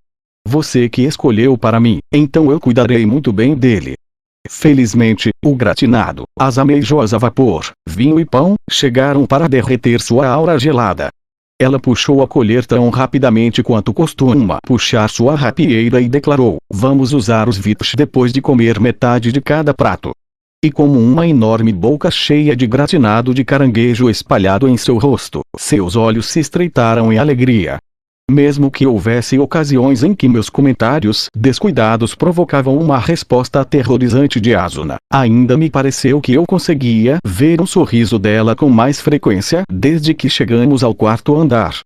Você que escolheu para mim, então eu cuidarei muito bem dele. Felizmente, o gratinado, as ameijós a vapor, vinho e pão, chegaram para derreter sua aura gelada. Ela puxou a colher tão rapidamente quanto costuma puxar sua rapieira e declarou, vamos usar os vitos depois de comer metade de cada prato. E como uma enorme boca cheia de gratinado de caranguejo espalhado em seu rosto, seus olhos se estreitaram em alegria. Mesmo que houvesse ocasiões em que meus comentários descuidados provocavam uma resposta aterrorizante de Asuna, ainda me pareceu que eu conseguia ver um sorriso dela com mais frequência desde que chegamos ao quarto andar.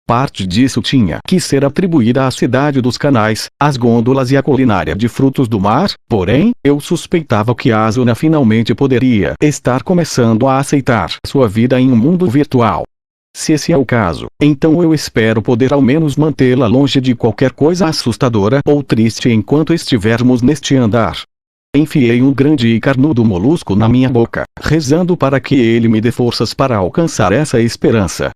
Parte disso tinha que ser atribuída à cidade dos canais, às gôndolas e à culinária de frutos do mar, porém, eu suspeitava que Asuna finalmente poderia estar começando a aceitar sua vida em um mundo virtual. Se esse é o caso, então eu espero poder ao menos mantê-la longe de qualquer coisa assustadora ou triste enquanto estivermos neste andar. Enfiei um grande e carnudo molusco na minha boca, rezando para que ele me dê forças para alcançar essa esperança.